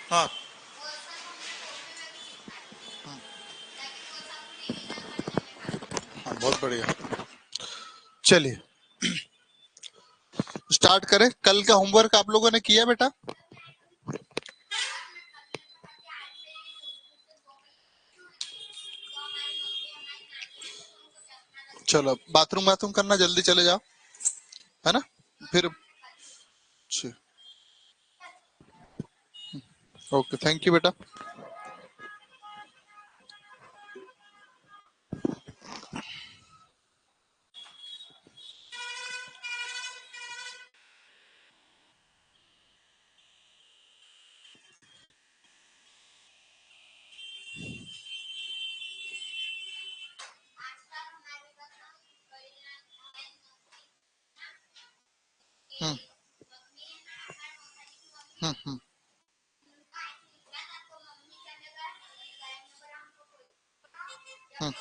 हाँ हाँ, बहुत बढ़िया। चलिए स्टार्ट करें। कल का होमवर्क आप लोगों ने किया बेटा? चलो बाथरूम बाथरूम करना, जल्दी चले जाओ, है ना? फिर ओके, थैंक यू बेटा। हम्म हम्म। हम्म।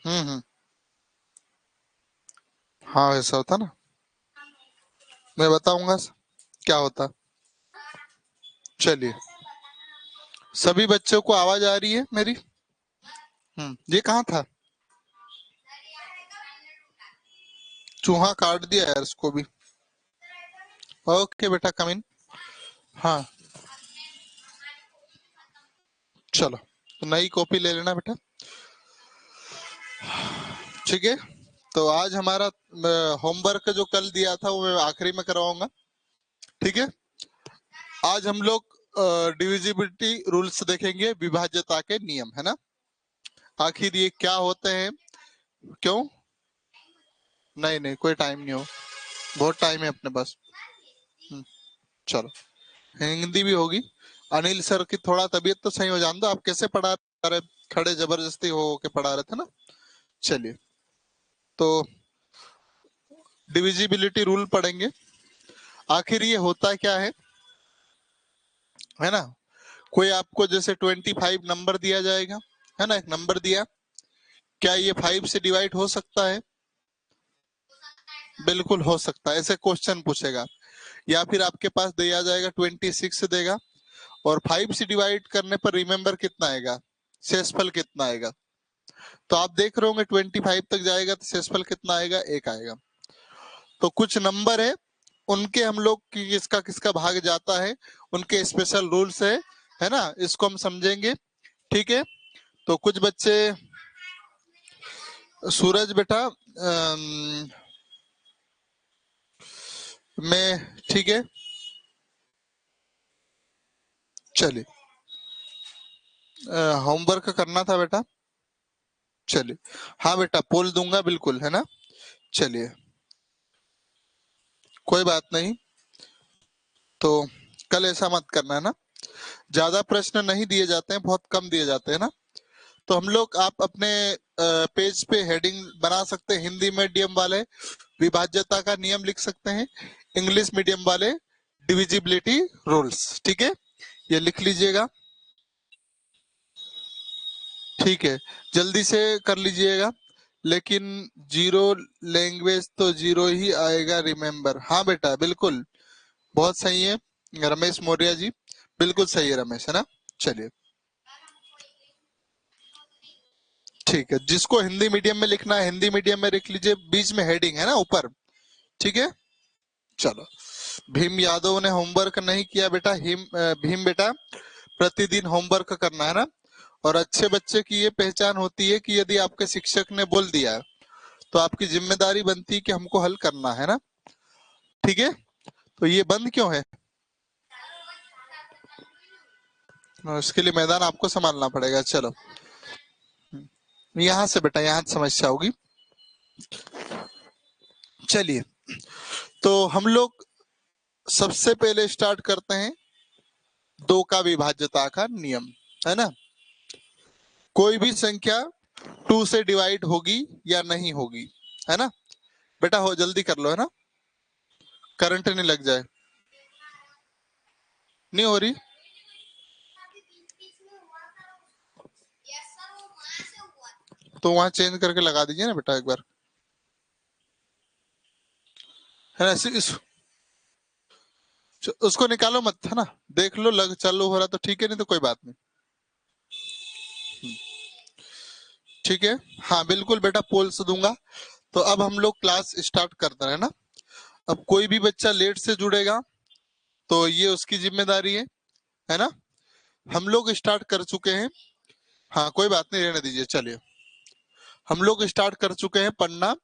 हम्म। हाँ ऐसा होता ना, मैं बताऊंगा क्या होता। चलिए, सभी बच्चों को आवाज आ रही है मेरी? ये कहाँ था? चूहा काट दिया यार इसको भी। ओके बेटा, कम इन। हाँ चलो, तो नई कॉपी ले लेना बेटा। ठीक है, तो आज हमारा होमवर्क जो कल दिया था वो मैं आखिरी में करवाऊंगा। ठीक है, आज हम लोग डिविजिबिलिटी रूल्स देखेंगे, विभाज्यता के नियम, है ना? आखिर ये क्या होते हैं, क्यों? नहीं नहीं, कोई टाइम नहीं हो, बहुत टाइम है अपने पास। हम्म, चलो, हिंदी भी होगी। अनिल सर की थोड़ा तबीयत तो सही हो जान दो। आप कैसे पढ़ा रहे? खड़े जबरदस्ती हो के पढ़ा रहे थे ना। चलिए, तो डिविजिबिलिटी रूल पढ़ेंगे। आखिर ये होता क्या है ना? कोई आपको जैसे 25 नंबर दिया जाएगा, है ना? एक नंबर दिया, क्या ये 5 से डिवाइड हो सकता है? बिल्कुल हो सकता है, ऐसे क्वेश्चन पूछेगा। या फिर आपके पास दिया जाएगा 26 देगा, और 5 से डिवाइड करने पर रिमेंबर कितना आएगा, शेषफल कितना आएगा? तो आप देख रहे होंगे 25 तक जाएगा तो शेषफल कितना आएगा, 1 आएगा। तो कुछ नंबर है, उनके हम लोग किसका किसका भाग जाता है, उनके स्पेशल रूल्स है ना? इसको हम समझेंगे। ठीक है, तो कुछ बच्चे, सूरज बेटा मैं, ठीक है, चलिए होमवर्क करना था बेटा। चलिए, हाँ बेटा पोल दूंगा बिल्कुल, है ना? चलिए, कोई बात नहीं। तो कल ऐसा मत करना, है ना? ज्यादा प्रश्न नहीं दिए जाते हैं, बहुत कम दिए जाते हैं ना। तो हम लोग, आप अपने पेज पे हेडिंग बना सकते हैं। हिंदी मीडियम वाले विभाज्यता का नियम लिख सकते हैं, इंग्लिश मीडियम वाले डिविजिबिलिटी रूल्स। ठीक है, ये लिख लीजिएगा। ठीक है, जल्दी से कर लीजिएगा। लेकिन जीरो लैंग्वेज तो जीरो ही आएगा, रिमेम्बर। हाँ बेटा बिल्कुल, बहुत सही है रमेश मौर्य जी, बिल्कुल सही है रमेश, है ना? चलिए, ठीक है, जिसको हिंदी मीडियम में लिखना है हिंदी मीडियम में लिख लीजिए, बीच में हेडिंग है ना ऊपर। ठीक है, चलो। भीम यादव ने होमवर्क नहीं किया बेटा। भीम बेटा, प्रतिदिन होमवर्क करना, है ना? और अच्छे बच्चे की ये पहचान होती है कि यदि आपके शिक्षक ने बोल दिया तो आपकी जिम्मेदारी बनती है कि हमको हल करना, है ना? ठीक है, तो ये बंद क्यों है? इसके लिए मैदान आपको संभालना पड़ेगा। चलो, यहाँ से बेटा, यहाँ से समस्या होगी। चलिए, तो हम लोग सबसे पहले स्टार्ट करते हैं दो का विभाज्यता का नियम, है ना? कोई भी संख्या 2 से डिवाइड होगी या नहीं होगी, है ना? बेटा हो जल्दी कर लो, है ना? करंट नहीं लग जाए। नहीं हो रही? तो वहां चेंज करके लगा दीजिए ना बेटा एक बार, है ना? उसको निकालो मत, है ना? देख लो, लग चालू हो रहा तो ठीक है, नहीं तो कोई बात नहीं। ठीक है, हाँ बिल्कुल बेटा, पोल्स दूंगा। तो अब हम लोग क्लास स्टार्ट करते हैं ना। अब कोई भी बच्चा लेट से जुड़ेगा तो ये उसकी जिम्मेदारी है ना? हम लोग स्टार्ट कर चुके हैं। हाँ कोई बात नहीं, रहने दीजिए, चलिए। हम लोग स्टार्ट कर चुके हैं पढ़ना।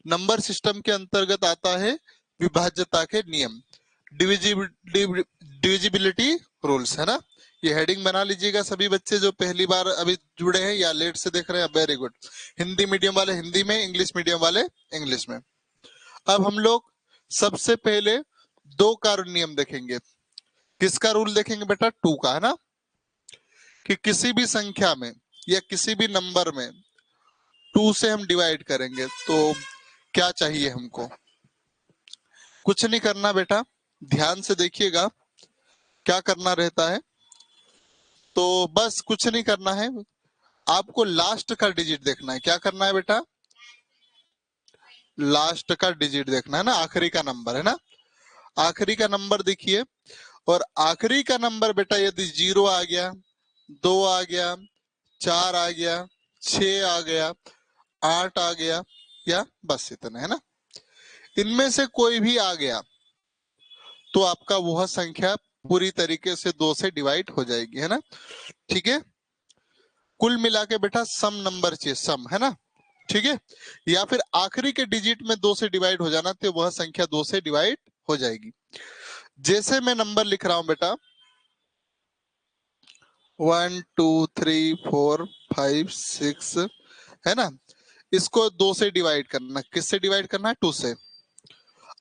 नंबर सिस्टम के अंतर्गत आता है विभाज्यता के नियम, डिविजिबिलिटी रूल्स, है ना? ये हेडिंग बना लीजिएगा सभी बच्चे जो पहली बार अभी जुड़े हैं या लेट से देख रहे हैं। Very good. हिंदी मीडियम वाले हिंदी में, इंग्लिश मीडियम वाले इंग्लिश में। अब हम लोग सबसे पहले दो का नियम देखेंगे। किसका रूल देखेंगे बेटा? टू का, है ना? कि किसी भी संख्या में या किसी भी नंबर में टू से हम डिवाइड करेंगे तो क्या चाहिए हमको? कुछ नहीं करना बेटा, ध्यान से देखिएगा क्या करना रहता है। तो बस कुछ नहीं करना है, आपको लास्ट का डिजिट देखना है। क्या करना है बेटा? लास्ट का डिजिट देखना है ना, आखिरी का नंबर, है ना? आखिरी का नंबर देखिए, और आखिरी का नंबर बेटा यदि 0 आ गया, 2 आ गया, 4 आ गया, 6 आ गया, 8 आ गया, या बस इतना, है ना? इनमें से कोई भी आ गया तो आपका वह संख्या पूरी तरीके से 2 से डिवाइड हो जाएगी, है ना? ठीक है, कुल मिला के बेटा सम नंबर चाहिए, सम, है ना? ठीक है, या फिर आखिरी के डिजिट में 2 से डिवाइड हो जाना तो वह संख्या 2 से डिवाइड हो जाएगी। जैसे मैं नंबर लिख रहा हूं बेटा, 1 2 3 4 5 6, है ना? इसको 2 से डिवाइड करना, किससे डिवाइड करना है? 2 से।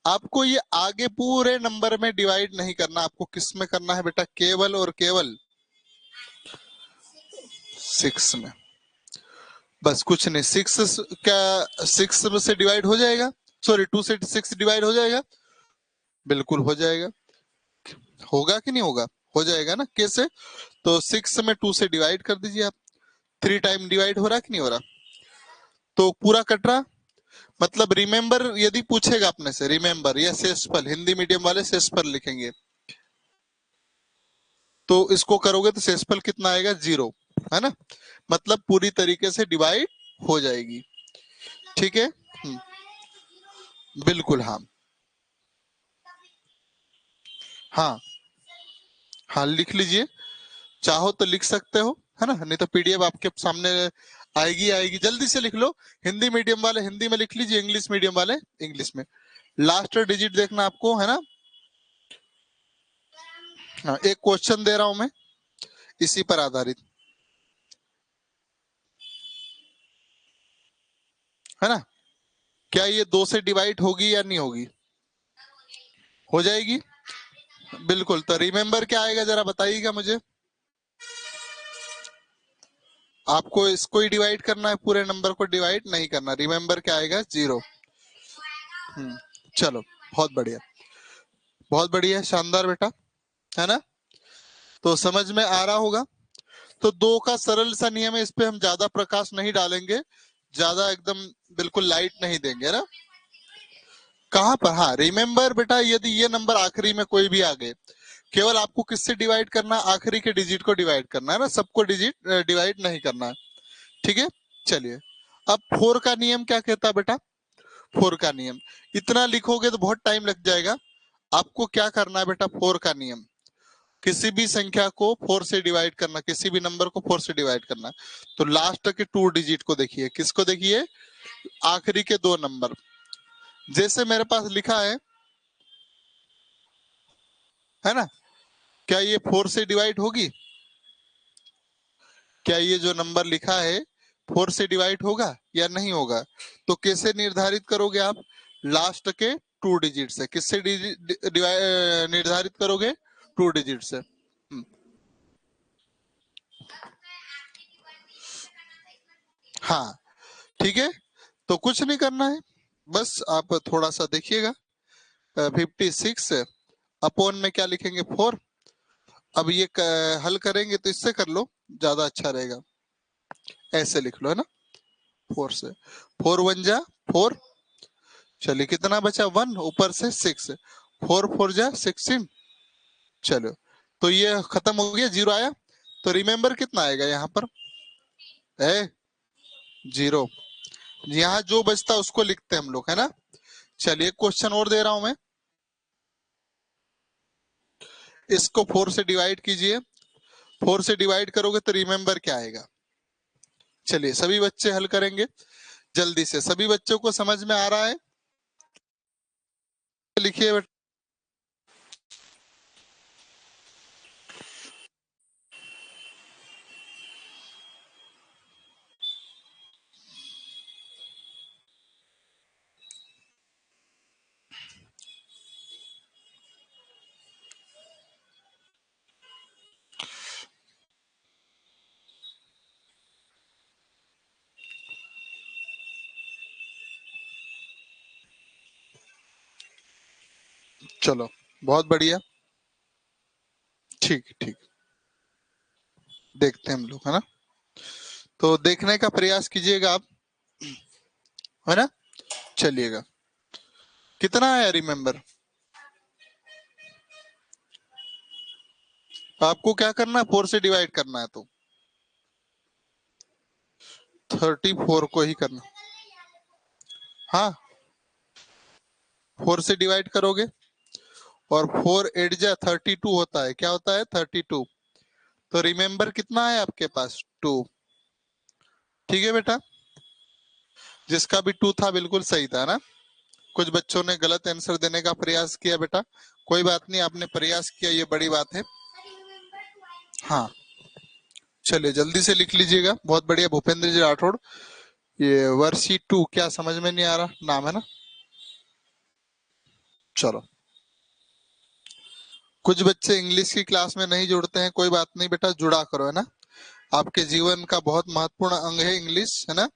आपको ये आगे पूरे नंबर में डिवाइड नहीं करना, आपको किस में करना है बेटा? केवल और केवल 6 में। बस कुछ नहीं, 6 क्या 6 में से डिवाइड हो जाएगा? सॉरी, 2 से 6 डिवाइड हो जाएगा? बिल्कुल हो जाएगा। होगा कि नहीं होगा? हो जाएगा ना। कैसे? तो 6 में 2 से डिवाइड कर दीजिए आप। 3 टाइम डिवाइड हो रहा कि नहीं हो रहा? तो पूरा कट रहा। मतलब रिमेंबर यदि पूछेगा अपने से, रिमेंबर या शेषफल, हिंदी मीडियम वाले शेषफल लिखेंगे, तो इसको करोगे तो शेषफल कितना आएगा? 0, है ना? मतलब पूरी तरीके से डिवाइड हो जाएगी। ठीक है, बिल्कुल, हाँ हाँ हाँ, लिख लीजिए, चाहो तो लिख सकते हो, है ना? नहीं तो पीडीएफ आपके सामने आएगी आएगी, जल्दी से लिख लो। हिंदी मीडियम वाले हिंदी में लिख लीजिए, इंग्लिश मीडियम वाले इंग्लिश में। लास्ट डिजिट देखना आपको, है ना? हाँ, एक क्वेश्चन दे रहा हूं मैं इसी पर आधारित, है ना? क्या ये 2 से डिवाइड होगी या नहीं होगी? हो जाएगी, बिल्कुल। तो रिमेंबर क्या आएगा जरा बताइएगा मुझे। आपको इसको ही डिवाइड करना है, पूरे नंबर को डिवाइड नहीं करना। रिमेंबर क्या आएगा? 0। चलो, बहुत बढ़िया, बहुत बढ़िया, शानदार बेटा, है ना? तो समझ में आ रहा होगा। तो 2 का सरल सा नियम है, इस पे हम ज्यादा प्रकाश नहीं डालेंगे, ज्यादा एकदम बिल्कुल लाइट नहीं देंगे, है ना? कहां पर? हाँ, रिमेंबर बेटा, यदि ये नंबर आखिरी में कोई भी आ गए, केवल आपको किससे डिवाइड करना है? आखिरी के डिजिट को डिवाइड करना है ना, सबको डिजिट डिवाइड नहीं करना है। ठीक है, चलिए। अब 4 का नियम क्या कहता है बेटा? 4 का नियम, इतना लिखोगे तो बहुत टाइम लग जाएगा। आपको क्या करना है बेटा? 4 का नियम, किसी भी संख्या को 4 से डिवाइड करना, किसी भी नंबर को 4 से डिवाइड करना। तो लास्ट के 2 डिजिट को देखिए, किसको देखिए? आखिरी के 2 नंबर। जैसे मेरे पास लिखा है ना? क्या ये 4 से डिवाइड होगी? क्या ये जो नंबर लिखा है 4 से डिवाइड होगा या नहीं होगा? तो कैसे निर्धारित करोगे आप? लास्ट के 2 डिजिट से। किससे निर्धारित करोगे? 2 डिजिट से। हाँ, ठीक है, तो कुछ नहीं करना है, बस आप थोड़ा सा देखिएगा। 56 अपॉन में क्या लिखेंगे? 4। अब ये हल करेंगे तो इससे कर लो, ज्यादा अच्छा रहेगा। ऐसे लिख लो, है ना, 4 से। 4 1 जा 4। चलिए कितना बचा, 1, ऊपर से 6। 4 4 जा 16। चलो, तो ये खत्म हो गया, 0 आया। तो रिमेम्बर कितना आएगा यहाँ पर है, 0। यहाँ जो बचता उसको लिखते हैं हम लोग, है ना। चलिए क्वेश्चन और दे रहा हूं मैं, इसको 4 से डिवाइड कीजिए। 4 से डिवाइड करोगे तो रिमेम्बर क्या आएगा। चलिए सभी बच्चे हल करेंगे जल्दी से। सभी बच्चों को समझ में आ रहा है, लिखिए बेटा। चलो बहुत बढ़िया, ठीक ठीक, देखते हैं हम लोग, है ना। तो देखने का प्रयास कीजिएगा आप, है ना। चलिएगा, कितना है रिमेम्बर। आपको क्या करना है, 4 से डिवाइड करना है, तो 34 को ही करना। हाँ, 4 से डिवाइड करोगे और 4 8 जा 32 होता है, क्या होता है 32। तो रिमेम्बर कितना है आपके पास, 2। ठीक है बेटा, जिसका भी 2 था बिल्कुल सही था ना। कुछ बच्चों ने गलत आंसर देने का प्रयास किया बेटा, कोई बात नहीं, आपने प्रयास किया, ये बड़ी बात है। हाँ, चलिए जल्दी से लिख लीजिएगा, बहुत बढ़िया, भूपेंद्र जी राठौड़। ये वर्षी 2 क्या समझ में नहीं आ रहा नाम, है ना। चलो, कुछ बच्चे इंग्लिश की क्लास में नहीं जुड़ते हैं, कोई बात नहीं बेटा, जुड़ा करो, है ना। आपके जीवन का बहुत महत्वपूर्ण अंग है इंग्लिश, है ना।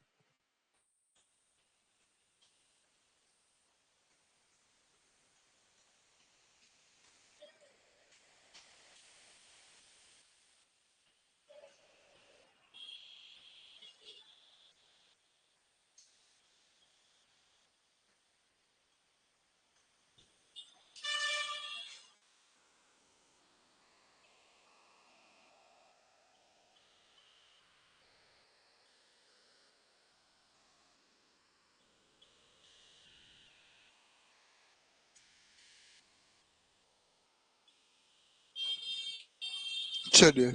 चलिए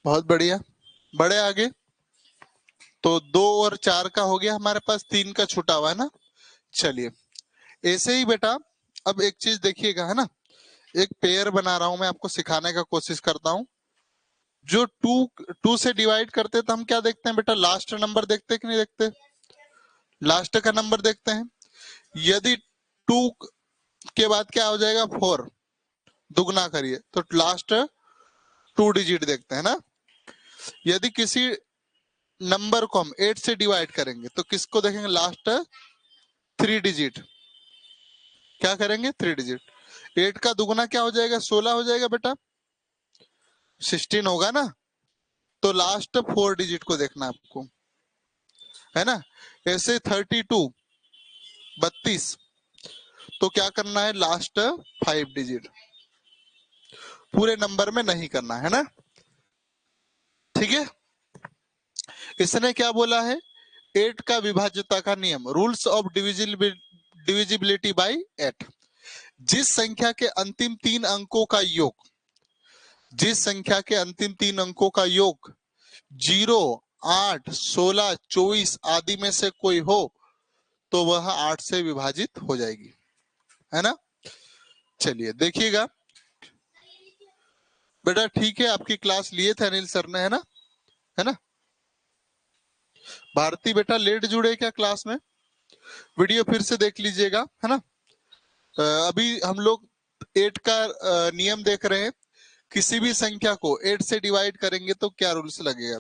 बहुत बढ़िया, बड़े आगे। तो 2 और 4 का हो गया हमारे पास, 3 का छूटा हुआ है ना। चलिए ऐसे ही बेटा, अब एक चीज देखिएगा, है ना। एक पेयर बना रहा हूं मैं, आपको सिखाने का कोशिश करता हूं। जो 2 से डिवाइड करते हैं तो हम क्या देखते हैं बेटा, लास्ट नंबर देखते हैं कि नहीं देखते, लास्ट का नंबर देखते हैं। यदि 2 के बाद क्या हो जाएगा, 4, दुगना करिए तो लास्ट 2 डिजिट देखते हैं ना। यदि किसी नंबर को हम 8 से डिवाइड करेंगे तो किसको देखेंगे, लास्ट 3 डिजिट। क्या करेंगे, 3 डिजिट। 8 का दुगना क्या हो जाएगा, 16 हो जाएगा बेटा, 16 होगा ना। तो लास्ट 4 डिजिट को देखना है आपको, है ना। ऐसे 32, 32, तो क्या करना है, लास्ट 5 डिजिट, पूरे नंबर में नहीं करना है ना। ठीक है, इसने क्या बोला है, 8 का विभाज्यता का नियम, रूल्स ऑफ डिविजिबिलिटी बाय 8। जिस संख्या के अंतिम 3 अंकों का योग, जिस संख्या के अंतिम 3 अंकों का योग 0, 8, 16, 24 आदि में से कोई हो तो वह 8 से विभाजित हो जाएगी, है ना। चलिए देखिएगा बेटा, ठीक है, आपकी क्लास लिए थे अनिल सर ने, है ना, है ना। भारती बेटा लेट जुड़े क्या क्लास में, वीडियो फिर से देख लीजिएगा, है ना। अभी हम लोग 8 का नियम देख रहे हैं। किसी भी संख्या को 8 से डिवाइड करेंगे तो क्या रूल्स लगेगा।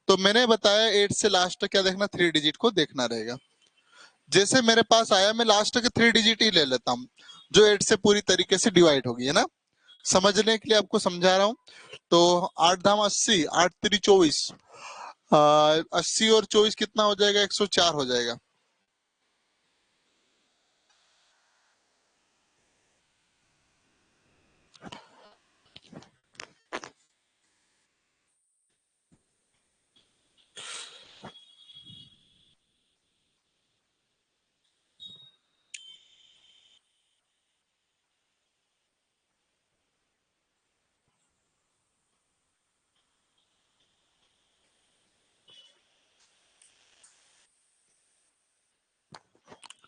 तो मैंने बताया 8 से लास्ट क्या देखना, 3 डिजिट को देखना रहेगा। जैसे मेरे पास आया, मैं लास्ट के 3 डिजिट ही ले लेता हूँ, जो 8 से पूरी तरीके से डिवाइड होगी, है ना। समझने के लिए आपको समझा रहा हूँ। तो 8 धाम 80, 8 3 24, 80 और 24 कितना हो जाएगा, 104 हो जाएगा।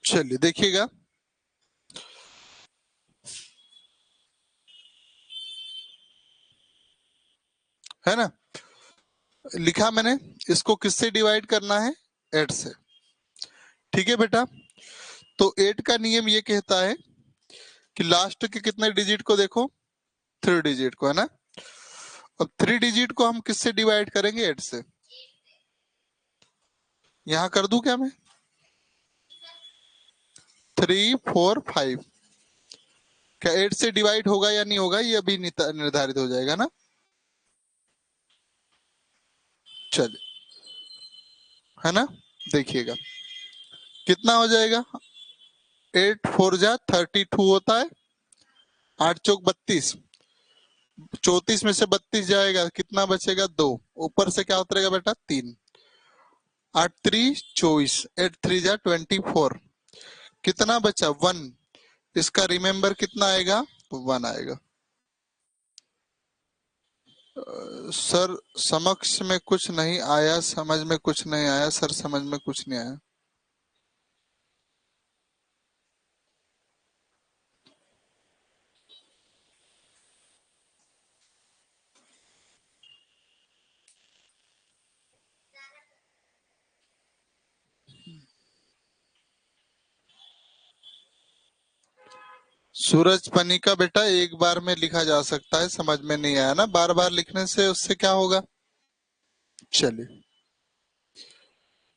चलिए देखिएगा, है ना, लिखा मैंने, इसको किससे डिवाइड करना है, 8 से। ठीक है बेटा, तो 8 का नियम ये कहता है कि लास्ट के कितने डिजिट को देखो, 3 डिजिट को, है ना। अब 3 डिजिट को हम किससे डिवाइड करेंगे, 8 से। यहां कर दूं क्या मैं, 3 4 5, क्या 8 से डिवाइड होगा या नहीं होगा, ये अभी निर्धारित हो जाएगा ना। चलिए, है ना, देखिएगा कितना हो जाएगा, 8 4 जा 32 होता है, 8 चौक 32, 34 में से 32 जाएगा, कितना बचेगा, 2, ऊपर से क्या उतरेगा बेटा, 3, 8 3 24, 8 3 जा 24, कितना बचा, 1, इसका रिमेम्बर कितना आएगा, 1 आएगा। सर समक्ष में कुछ नहीं आया, समझ में कुछ नहीं आया सर, समझ में कुछ नहीं आया। सूरज पनी का बेटा एक बार में लिखा जा सकता है, समझ में नहीं आया ना, बार बार लिखने से उससे क्या होगा। चलिए,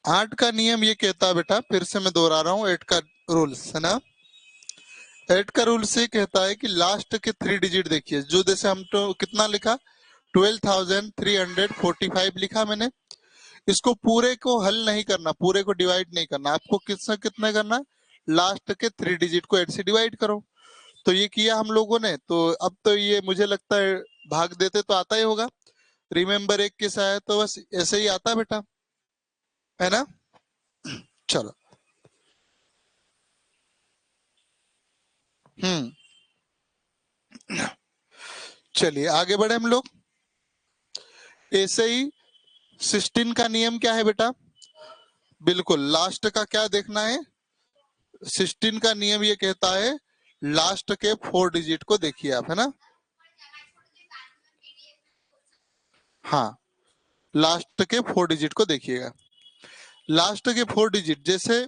8 का नियम ये कहता है बेटा, फिर से मैं दोहरा रहा हूँ, 8 का रूल्स है ना। 8 का रूल से कहता है कि लास्ट के 3 डिजिट देखिए, जो जैसे हम तो कितना लिखा, 12,345 लिखा मैंने, इसको पूरे को हल नहीं करना, पूरे को डिवाइड नहीं करना, आपको किससे कितने करना है, लास्ट के 3 डिजिट को 8 से डिवाइड करो। तो ये किया हम लोगों ने, तो अब तो ये मुझे लगता है भाग देते तो आता ही होगा, रिमेम्बर एक किसा है, तो बस ऐसे ही आता बेटा, है ना। चलो, हम्म, चलिए आगे बढ़े हम लोग। ऐसे ही 16 का नियम क्या है बेटा, बिल्कुल लास्ट का क्या देखना है, 16 का नियम ये कहता है लास्ट के 4 डिजिट को देखिए आप, है ना। हाँ, लास्ट के 4 डिजिट को देखिएगा, लास्ट के 4 डिजिट जैसे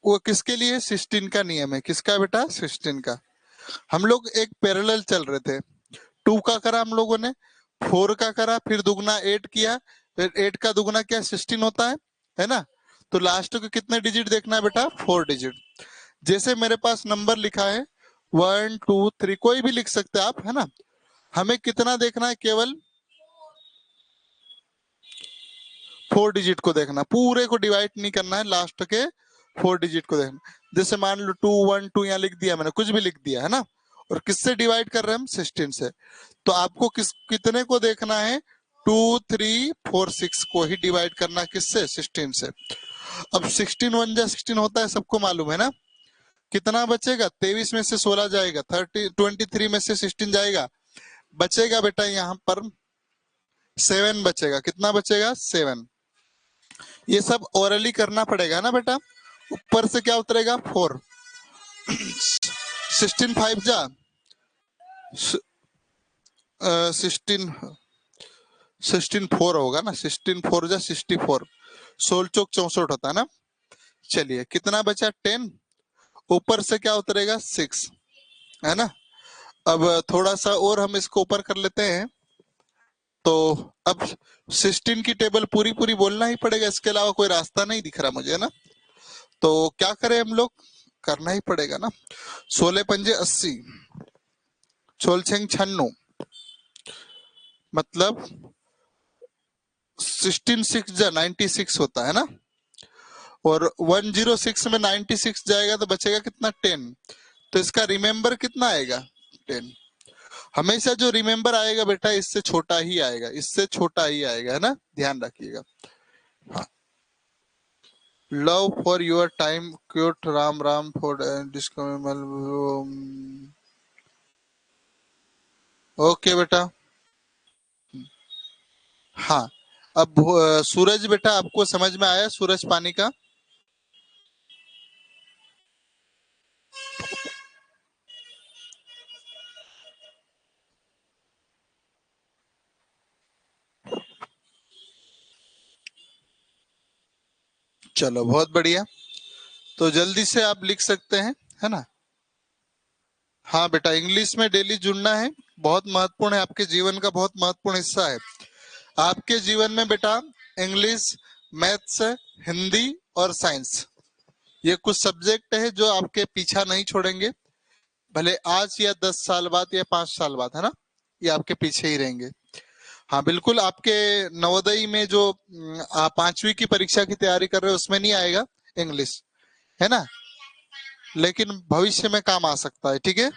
वो किसके लिए, 16 का नियम है, किसका बेटा, 16 का। हम लोग एक पैरेलल चल रहे थे, 2 का करा हम लोगों ने, 4 का करा, फिर दुगना 8 किया, फिर 8 का दुगना क्या, 16 होता है ना। तो लास्ट को कितने डिजिट देखना है बेटा, 4 डिजिट। जैसे मेरे पास नंबर लिखा है 1 2 3, कोई भी लिख सकते हैं आप, है ना। हमें कितना देखना है, केवल 4 डिजिट को देखना, पूरे को डिवाइड नहीं करना है, लास्ट के 4 डिजिट को देखना। जैसे मान लो 2 1 2 यहाँ लिख दिया मैंने, कुछ भी लिख दिया, है ना। और किससे डिवाइड कर रहे हैं हम, 16 से। तो आपको कितने को देखना है, 2 3 4 6 को ही डिवाइड करना है, किससे, 16 से। अब 16 1 जा 16 होता है, सबको मालूम है ना। कितना बचेगा, 23 में से 16 जाएगा, 23 में से 16 जाएगा, बचेगा बेटा यहाँ पर 7 बचेगा, कितना बचेगा, 7। ये सब ओरली करना पड़ेगा ना बेटा, ऊपर से क्या उतरेगा, 4, 16 5 जा 16, 16 4 होगा ना, 16 4 जा 64, 16 चौक 64 होता है ना। चलिए कितना बचा, 10, ऊपर से क्या उतरेगा, 6, है ना। अब थोड़ा सा और हम इसको ऊपर कर लेते हैं, तो अब 16 की टेबल पूरी पूरी बोलना ही पड़ेगा, इसके अलावा कोई रास्ता नहीं दिख रहा मुझे ना। तो क्या करें हम लोग, करना ही पड़ेगा ना, 16 पंजे 80, छोलछेंग छन्नू मतलब 16 6 जा 96 होता है ना, और 106 में 96 जाएगा तो बचेगा कितना 10, तो इसका रिमेंबर कितना आएगा 10। हमेशा जो रिमेंबर आएगा बेटा इससे छोटा ही आएगा, इससे छोटा ही आएगा, है ना, ध्यान रखिएगा। हाँ, love for your time cute Ram Ram for डिस्कमेबल। ओके बेटा। हाँ, अब सूरज बेटा आपको समझ में आया सूरज पानी का? चलो बहुत बढ़िया, तो जल्दी से आप लिख सकते हैं, है ना। हाँ बेटा, इंग्लिश में डेली जुड़ना है, बहुत महत्वपूर्ण है, आपके जीवन का बहुत महत्वपूर्ण हिस्सा है। आपके जीवन में बेटा इंग्लिश, मैथ्स, हिंदी और साइंस, ये कुछ सब्जेक्ट है जो आपके पीछा नहीं छोड़ेंगे, भले आज या 10 साल बाद या 5 साल बाद, है ना, ये आपके पीछे ही रहेंगे। हाँ बिल्कुल, आपके नवोदय में जो आप 5वीं की परीक्षा की तैयारी कर रहे हो उसमें नहीं आएगा इंग्लिश, है ना, लेकिन भविष्य में काम आ सकता है, ठीक है।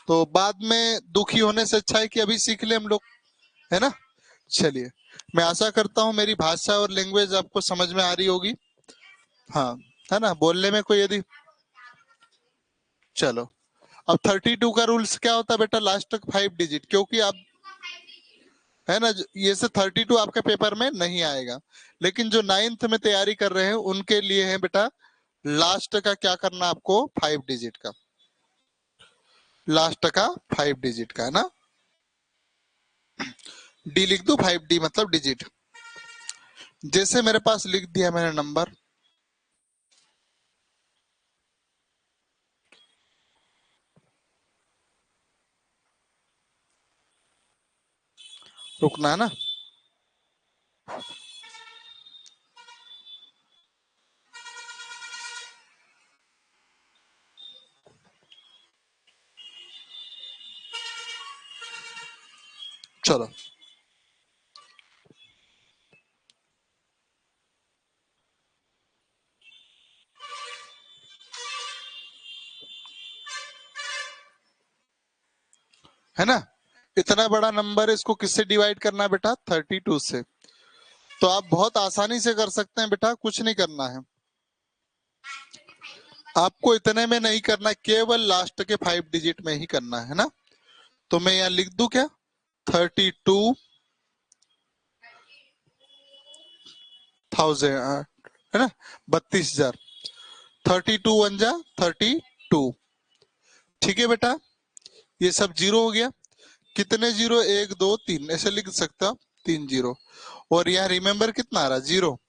तो बाद में दुखी होने से अच्छा है कि अभी सीख ले हम लोग, है ना। चलिए, मैं आशा करता हूँ मेरी भाषा और लैंग्वेज आपको समझ में आ रही होगी। हाँ, है ना, बोलने में कोई यदि, चलो। अब 32 का रूल्स क्या होता है बेटा, लास्ट तक 5 डिजिट, क्योंकि आप, है ना, ये से 32 आपके पेपर में नहीं आएगा, लेकिन जो 9th में तैयारी कर रहे हैं उनके लिए है बेटा लास्ट का क्या करना आपको, 5 डिजिट का, लास्ट का 5 डिजिट का, है ना। डी लिख दो, 5D मतलब डिजिट, जैसे मेरे पास लिख दिया मैंने नंबर। रुकना है ना। चलो, है ना, इतना बड़ा नंबर, इसको किससे डिवाइड करना है बेटा, 32 से। तो आप बहुत आसानी से कर सकते हैं बेटा, कुछ नहीं करना है आपको, इतने में नहीं करना, केवल लास्ट के 5 डिजिट में ही करना है ना। तो मैं यहाँ लिख दूं क्या, 32,000, है ना, 32,000, 32 वन जा 32, ठीक है बेटा। ये सब जीरो हो गया, कितने जीरो, 1 2 3 ऐसे लिख सकता, 3 जीरो, और यहाँ रिमेम्बर कितना आ रहा, 0,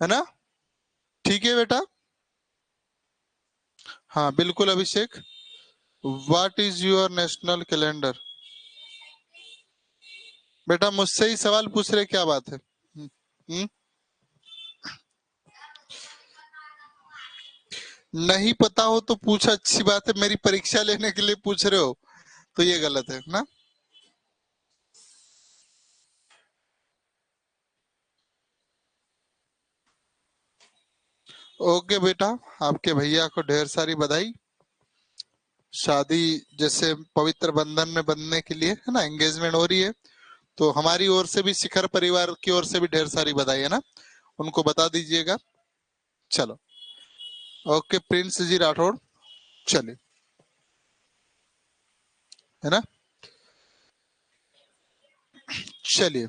है ना, ठीक है बेटा। हाँ बिल्कुल Abhishek, what is your national calendar, बेटा मुझसे ही सवाल पूछ रहे, क्या बात है। हम्म? नहीं पता हो तो पूछ, अच्छी बात है, मेरी परीक्षा लेने के लिए पूछ रहे हो तो ये गलत है ना। ओके बेटा, आपके भैया को ढेर सारी बधाई, शादी जैसे पवित्र बंधन में बंधने के लिए, है ना, एंगेजमेंट हो रही है, तो हमारी ओर से भी, शिखर परिवार की ओर से भी ढेर सारी बधाई, है ना, उनको बता दीजिएगा। चलो, ओके प्रिंस जी राठौड़, चलिए, है ना। चलिए,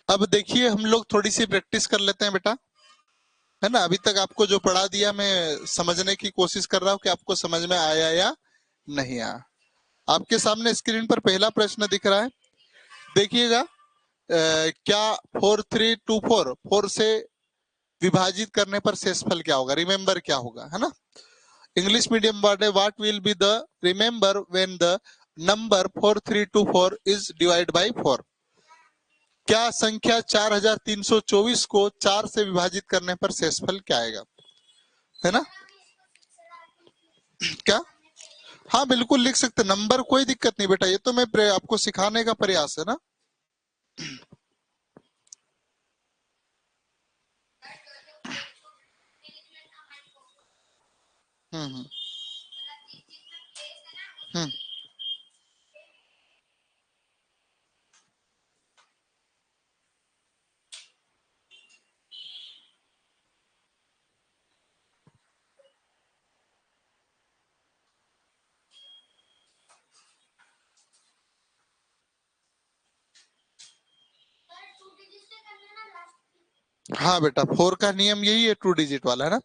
अब देखिए हम लोग थोड़ी सी प्रैक्टिस कर लेते हैं बेटा, है ना। अभी तक आपको जो पढ़ा दिया मैं समझने की कोशिश कर रहा हूँ कि आपको समझ में आया या नहीं आया। आपके सामने स्क्रीन पर पहला प्रश्न दिख रहा है, देखिएगा। क्या 4324 4 से विभाजित करने पर शेषफल क्या होगा, रिमेम्बर क्या होगा, है ना। इंग्लिश मीडियम वर्ड है, what will be the remember when the number 4324 is divide by 4। क्या संख्या 4324 को 4 से विभाजित करने पर शेषफल क्या आएगा, है ना। क्या हाँ बिल्कुल लिख सकते, नंबर कोई दिक्कत नहीं बेटा, ये तो मैं आपको सिखाने का प्रयास है ना। हम्म। हम्म। हाँ बेटा, 4 का नियम यही है, 2 डिजिट वाला है ना।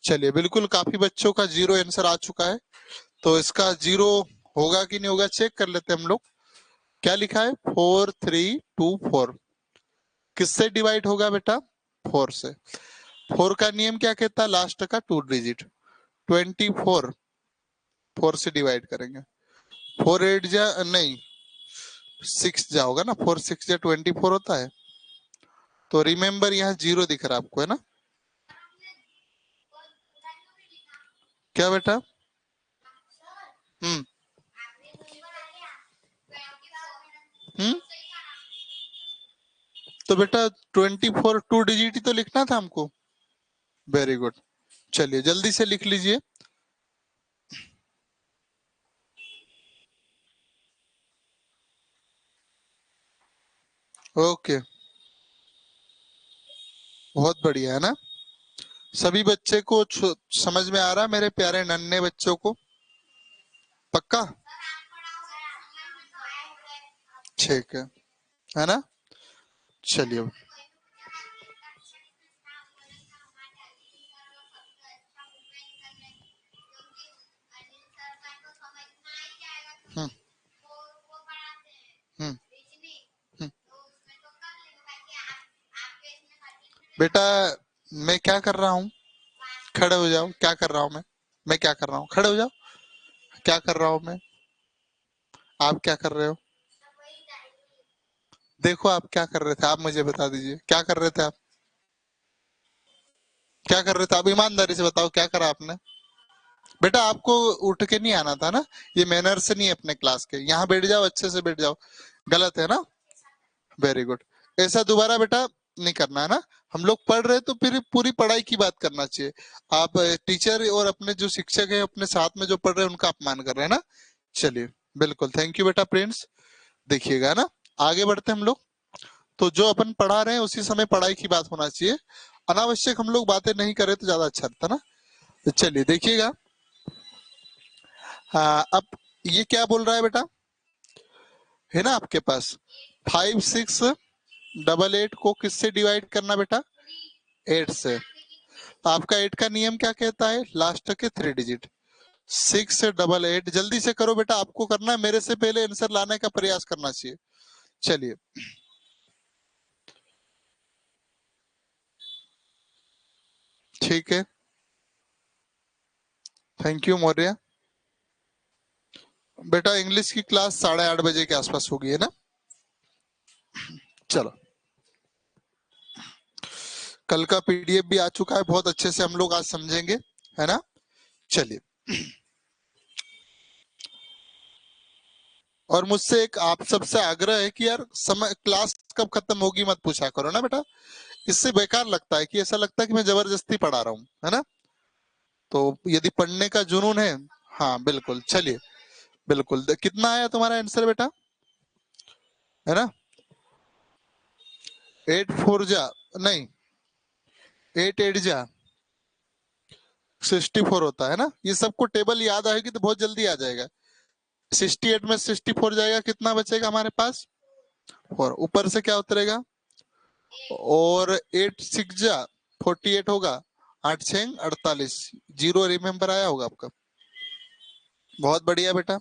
चलिए बिल्कुल, काफी बच्चों का जीरो आंसर आ चुका है, तो इसका जीरो होगा कि नहीं होगा चेक कर लेते हैं हम लोग। क्या लिखा है, 4324, किससे डिवाइड होगा बेटा, 4 से। 4 का नियम क्या कहता है, लास्ट का 2 डिजिट, 24 4 से डिवाइड करेंगे, 4 8 जा नहीं 6 जा होगा ना, 4 6 जा 24 होता है, तो रिमेम्बर यहाँ जीरो दिख रहा है आपको, है ना। क्या बेटा, हम्म। हम्म। तो बेटा 24 2 डिजिट ही तो लिखना था हमको। वेरी गुड, चलिए जल्दी से लिख लीजिए। ओके, बहुत बढ़िया है ना। सभी बच्चे को समझ में आ रहा है, मेरे प्यारे नन्हे बच्चों को, पक्का। ठीक है ना। चलिए। हम्म। हम्म। हम्म। बेटा मैं क्या कर रहा हूँ, खड़े हो जाओ, क्या कर रहा हूँ मैं क्या कर रहा हूँ, खड़े हो जाओ, क्या कर रहा हूँ मैं, आप क्या कर रहे हो, देखो आप क्या कर रहे थे, आप मुझे बता दीजिए क्या कर रहे थे आप, क्या कर रहे थे आप, ईमानदारी से बताओ क्या करा आपने। बेटा आपको उठ के नहीं आना था ना, ये मैनर्स नहीं है अपने क्लास के, यहाँ बैठ जाओ, अच्छे से बैठ जाओ, गलत है ना। वेरी गुड, ऐसा दोबारा बेटा नहीं करना है ना। हम लोग पढ़ रहे हैं तो फिर पूरी पढ़ाई की बात करना चाहिए। आप टीचर और अपने जो शिक्षक है अपने साथ में जो पढ़ रहे हैं उनका अपमान कर रहे हैं ना। चलिए बिल्कुल, थैंक यू बेटा प्रिंस। देखिएगा ना, आगे बढ़ते हैं हम लोग। तो जो अपन पढ़ा रहे हैं उसी समय पढ़ाई की बात होना चाहिए, अनावश्यक हम लोग बातें नहीं करें तो ज्यादा अच्छा रहता ना। तो चलिए देखिएगा, अब ये क्या बोल रहा है बेटा, है ना आपके पास 5688 को किससे डिवाइड करना बेटा, 8 से। तो आपका 8 का नियम क्या कहता है, लास्ट के 3 डिजिट, 688, जल्दी से करो बेटा, आपको करना है, मेरे से पहले आंसर लाने का प्रयास करना चाहिए। चलिए, ठीक है, थैंक यू मौर्य। बेटा इंग्लिश की क्लास 8:30 बजे के आसपास होगी, है ना। चलो, कल का पीडीएफ भी आ चुका है, बहुत अच्छे से हम लोग आज समझेंगे, है ना। चलिए, और मुझसे एक आप सबसे आग्रह है कि यार समय क्लास कब खत्म होगी मत पूछा करो ना बेटा, इससे बेकार लगता है, कि ऐसा लगता है कि मैं जबरदस्ती पढ़ा रहा हूँ, है ना। तो यदि पढ़ने का जुनून है, हाँ बिल्कुल, चलिए बिल्कुल, कितना आया तुम्हारा आंसर बेटा, है ना। 8 4 जा नहीं, 8 8 जा 64 होता है ना, ये सबको टेबल याद आएगी तो बहुत जल्दी आ जाएगा। 68 में 64 जाएगा, कितना बचेगा हमारे पास, 4, ऊपर से क्या उतरेगा, और 8 6 जा 48 होगा, 8 6 48, जीरो रिमेम्बर आया होगा आपका। बहुत बढ़िया बेटा,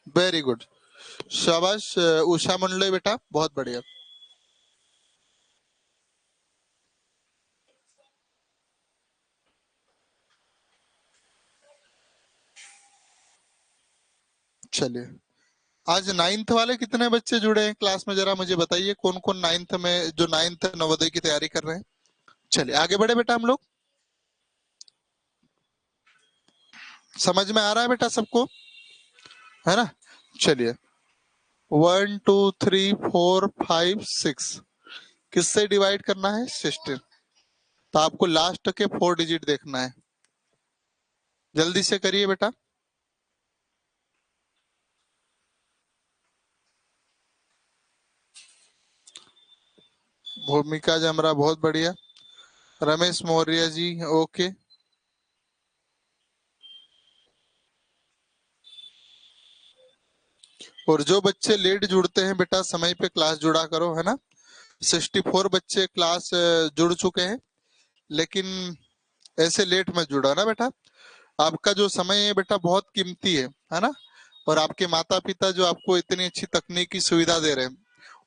वेरी गुड, शाबाश उषा मंडले बेटा, बहुत बढ़िया। चलिए, आज 9th वाले कितने बच्चे जुड़े हैं क्लास में, जरा मुझे बताइए, कौन कौन 9th में, जो 9th नवोदय की तैयारी कर रहे हैं। चलिए आगे बढ़े बेटा हम लोग। समझ में आ रहा है बेटा सबको, है ना? चलिए, 1 2 3 4 5 6 किससे डिवाइड करना है? 16। तो आपको लास्ट के 4 डिजिट देखना है, जल्दी से करिए बेटा। भूमिका जमरा बहुत बढ़िया। रमेश मौर्य जी ओके। और जो बच्चे लेट जुड़ते हैं बेटा, समय पे क्लास जुड़ा करो, है ना? 64 बच्चे क्लास जुड़ चुके हैं, लेकिन ऐसे लेट मत जुड़ा ना बेटा। आपका जो समय है बेटा बहुत कीमती है ना? और आपके माता पिता जो आपको इतनी अच्छी तकनीकी सुविधा दे रहे हैं,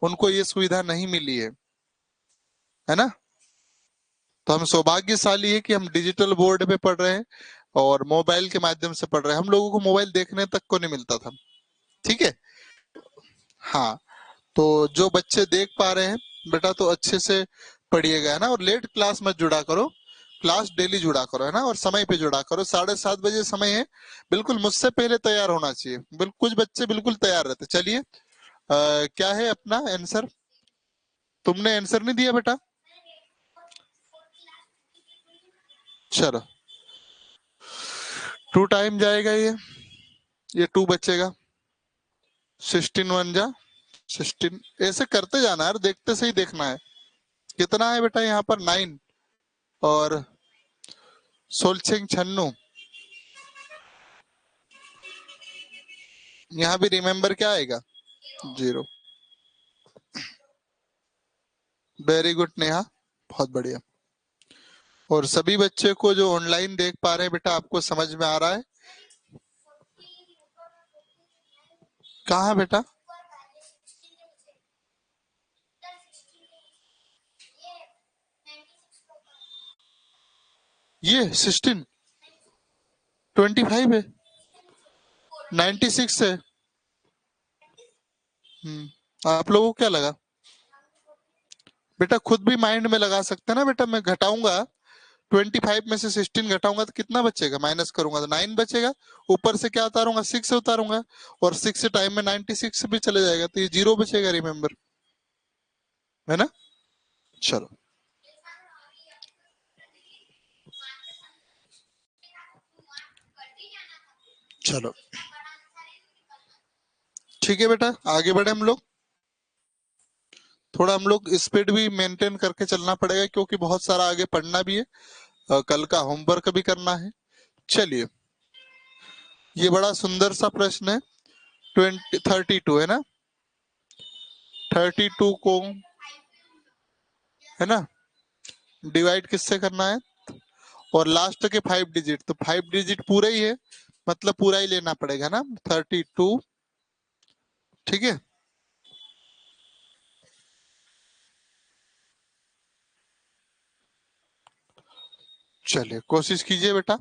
उनको ये सुविधा नहीं मिली है ना? तो हम सौभाग्यशाली है कि हम डिजिटल बोर्ड पे पढ़ रहे हैं और मोबाइल के माध्यम से पढ़ रहे हैं। हम लोगों को मोबाइल देखने तक को नहीं मिलता था, ठीक है? हाँ, तो जो बच्चे देख पा रहे हैं बेटा, तो अच्छे से पढ़िएगा, है ना? और लेट क्लास मत जुड़ा करो, क्लास डेली जुड़ा करो, है ना? और समय पे जुड़ा करो। 7:30 बजे समय है, बिल्कुल मुझसे पहले तैयार होना चाहिए। बिल्कुल, कुछ बच्चे बिल्कुल तैयार रहते। चलिए, क्या है अपना आंसर? तुमने आंसर नहीं दिया बेटा? चलो, 2 टाइम जाएगा ये 2 बचेगा। 16 1 जा 16, ऐसे करते जाना यार, देखते से ही देखना है। कितना है बेटा यहाँ पर? 9। और 16 96, यहाँ भी रिमेम्बर क्या आएगा? 0। वेरी गुड नेहा, बहुत बढ़िया। और सभी बच्चे को जो ऑनलाइन देख पा रहे हैं बेटा, आपको समझ में आ रहा है? कहाँ है बेटा? ये 16 25 है, 96 है। आप लोगों को क्या लगा? बेटा खुद भी माइंड में लगा सकते हैं ना बेटा। मैं घटाऊंगा, 25 में से 16 घटाऊंगा तो कितना बचेगा? माइनस करूंगा तो 9 बचेगा। ऊपर से क्या उतारूंगा? 6 उतारूंगा, और 6 टाइम में 96 भी चले जाएगा, तो ये 0 बचेगा, रिमेम्बर, है ना? चलो, चलो ठीक है बेटा, आगे बढ़े हम लोग। थोड़ा हम लोग स्पीड भी मेंटेन करके चलना पड़ेगा, क्योंकि बहुत सारा आगे पढ़ना भी है, कल का होमवर्क भी करना है। चलिए, ये बड़ा सुंदर सा प्रश्न है। 32 है ना? 32 को, है ना, डिवाइड किससे करना है? और लास्ट के 5 डिजिट, तो 5 डिजिट पूरे ही है, मतलब पूरा ही लेना पड़ेगा ना? 32, ठीक है? चलिए, कोशिश कीजिए बेटा।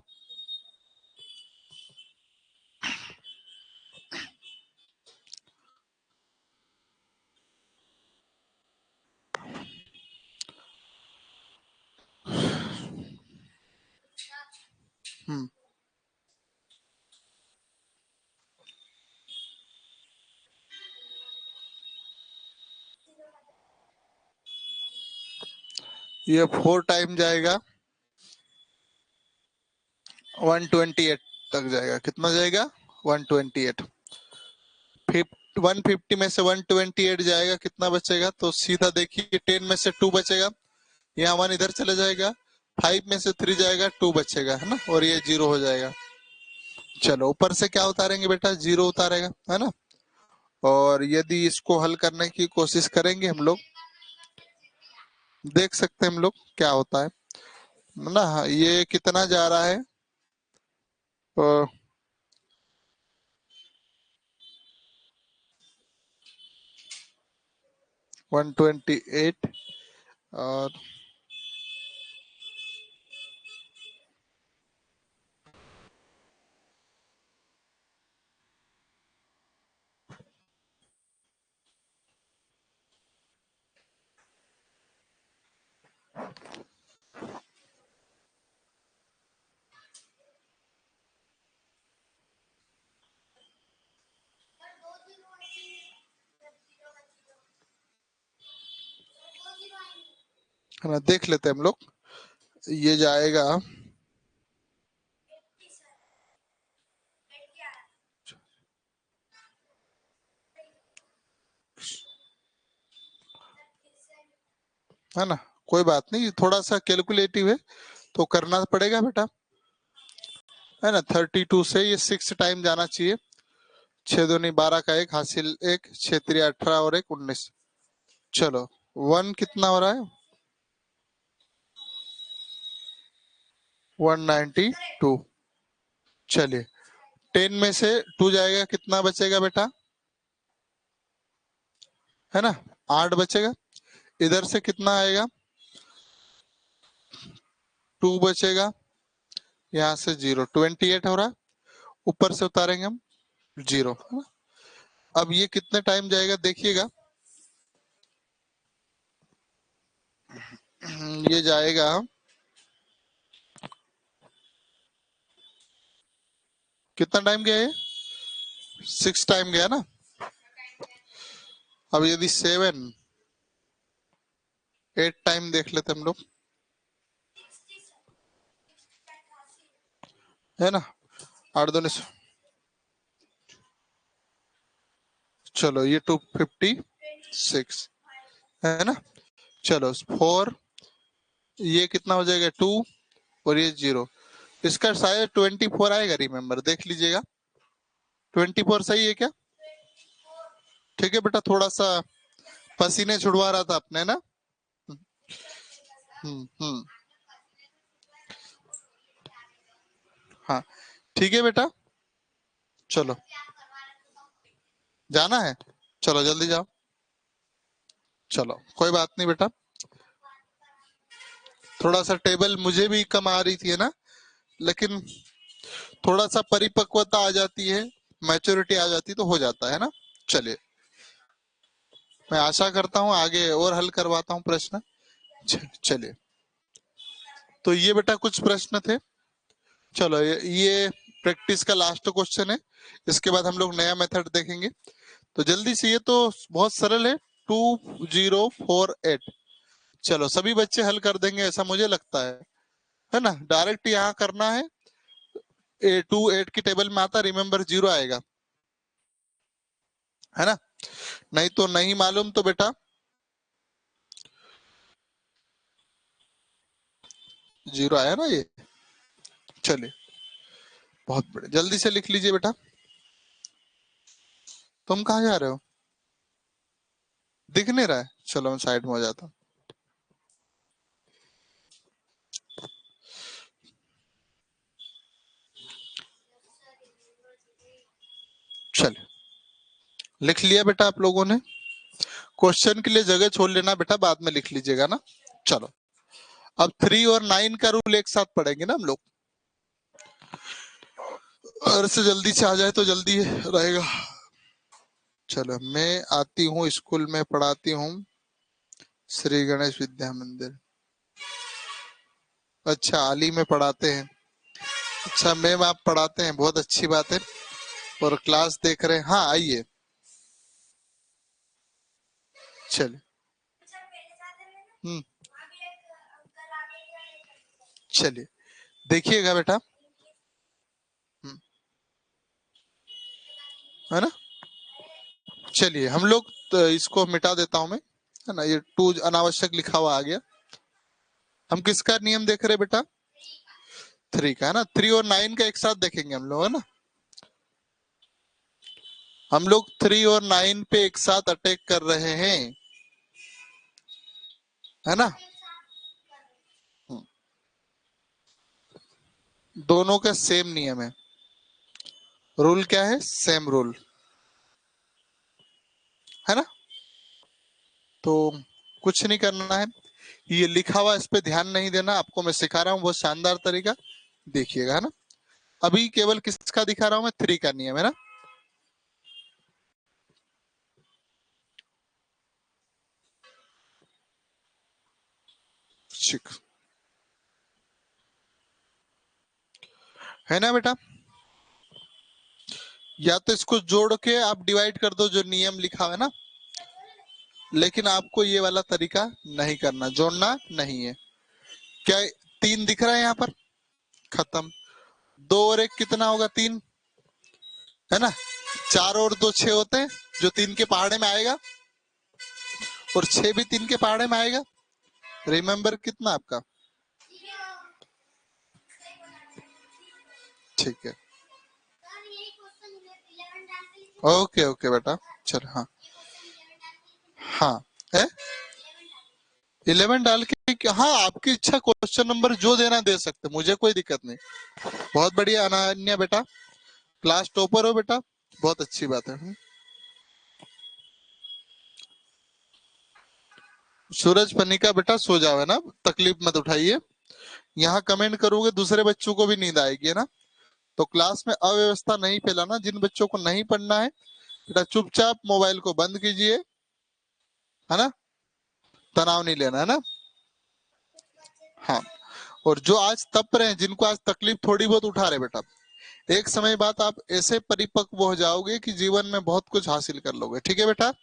हम्म, ये 4 टाइम जाएगा, 128 तक जाएगा। कितना जाएगा? 128। 150 में से 128 जाएगा, कितना बचेगा? तो सीधा देखिए, 10 में से 2 बचेगा, यहाँ 1 इधर चले जाएगा, 5 में से 3 जाएगा, 2 बचेगा, है ना? और ये 0 हो जाएगा। चलो, ऊपर से क्या उतारेंगे बेटा? 0 उतारेगा, है ना? और यदि इसको हल करने की कोशिश करेंगे हम लोग, देख सकते हैं हम लोग क्या होता है ना। ये कितना जा रहा है? 128, और है ना, देख लेते हैं हम लोग। ये जाएगा है ना, कोई बात नहीं, थोड़ा सा कैलकुलेटिव है तो करना पड़ेगा बेटा, है ना। 32 से ये 6 टाइम जाना चाहिए। 6 दूनी 12 का 1 हासिल 1, 6 3 18 और 1 19। चलो 1 कितना हो रहा है, 192। चलिए 10 में से 2 जाएगा, कितना बचेगा बेटा, है ना, 8 बचेगा। इधर से कितना आएगा, 2 बचेगा, यहाँ से 0, 28 हो रहा है। ऊपर से उतारेंगे हम 0, है ना। अब ये कितने टाइम जाएगा देखिएगा, ये जाएगा, कितना टाइम गया, ये 6 टाइम गया ना। अब यदि 7 8 टाइम देख लेते हम लोग, है ना, 8 दूनी, चलो ये 256, है ना। चलो 4, ये कितना हो जाएगा 2, और ये 0, इसका शायद 24 आएगा, रिमेम्बर देख लीजिएगा। 24 सही है क्या, ठीक है बेटा, थोड़ा सा पसीने छुड़वा रहा था अपने ना। हम्म, हाँ ठीक है बेटा। चलो जाना है, चलो जल्दी जाओ। चलो कोई बात नहीं बेटा, थोड़ा सा टेबल मुझे भी कम आ रही थी, है ना, लेकिन थोड़ा सा परिपक्वता आ जाती है, मैच्योरिटी आ जाती तो हो जाता है ना। चलिए मैं आशा करता हूँ आगे और हल करवाता हूँ प्रश्न। चलिए तो ये बेटा कुछ प्रश्न थे। चलो ये प्रैक्टिस का लास्ट क्वेश्चन है, इसके बाद हम लोग नया मेथड देखेंगे। तो जल्दी से, ये तो बहुत सरल है, 2048। चलो सभी बच्चे हल कर देंगे ऐसा मुझे लगता है ना। डायरेक्ट यहाँ करना है, 28 की टेबल में आता, रिमेम्बर 0 आएगा, है ना। नहीं तो नहीं मालूम तो बेटा 0 आया ना ये। चलिए बहुत बड़े, जल्दी से लिख लीजिए बेटा। तुम कहाँ जा रहे हो, दिख नहीं रहा है, चलो मैं साइड में हो जाता हूँ। चलिए लिख लिया बेटा आप लोगों ने, क्वेश्चन के लिए जगह छोड़ लेना बेटा, बाद में लिख लीजिएगा ना। चलो अब 3 और 9 का रूल एक साथ पढ़ेंगे ना हम लोग, और से जल्दी से आ जाए तो जल्दी रहेगा। चलो मैं आती हूँ स्कूल में पढ़ाती हूँ, श्री गणेश विद्या मंदिर। अच्छा आली में पढ़ाते हैं, अच्छा मैम आप पढ़ाते हैं, बहुत अच्छी बात है। और क्लास देख रहे हैं, हाँ आइए। चलिए चलिए देखिएगा बेटा, है ना। चलिए हम लोग तो इसको मिटा देता हूं मैं, है ना, ये 2 अनावश्यक लिखा हुआ आ गया। हम किसका नियम देख रहे हैं बेटा, 3 का, है ना। 3 और 9 का एक साथ देखेंगे हम लोग, है ना। हम लोग 3 और 9 पे एक साथ अटैक कर रहे हैं, है ना। दोनों का सेम नियम है, रूल क्या है, सेम रूल, है ना। तो कुछ नहीं करना है, ये लिखा हुआ इस पे ध्यान नहीं देना, आपको मैं सिखा रहा हूँ बहुत शानदार तरीका, देखिएगा, है ना। अभी केवल किसका दिखा रहा हूं मैं, 3 का नियम, है ना। ठीक है ना बेटा, या तो इसको जोड़ के आप डिवाइड कर दो जो नियम लिखा है ना, लेकिन आपको ये वाला तरीका नहीं करना, जोड़ना नहीं है। क्या 3 दिख रहा है यहाँ पर? खत्म। 2 और 1 कितना होगा? 3, है ना? 4 और 2 6 होते हैं, जो 3 के पहाड़े में आएगा, और 6 भी 3 के पहाड़े में आएगा। रिमेम्बर कितना आपका? ठीक है, ओके ओके बेटा, चल हाँ हाँ है 11 डाल के। हाँ, आपकी इच्छा, क्वेश्चन नंबर जो देना दे सकते, मुझे कोई दिक्कत नहीं। बहुत बढ़िया अनन्या बेटा, क्लास टॉपर हो बेटा, बहुत अच्छी बात है। सूरज पनिका बेटा सो जाओ, है ना, तकलीफ मत उठाइए। यहाँ कमेंट करोगे दूसरे बच्चों को भी नींद आएगी, है ना? तो क्लास में अव्यवस्था नहीं फैलाना। जिन बच्चों को नहीं पढ़ना है बेटा, चुपचाप मोबाइल को बंद कीजिए, है ना? तनाव नहीं लेना, है ना? हाँ। और जो आज तप रहे हैं, जिनको आज तकलीफ थोड़ी बहुत उठा रहे बेटा, एक समय बाद आप ऐसे परिपक्व हो जाओगे कि जीवन में बहुत कुछ हासिल कर लोगे। ठीक है बेटा?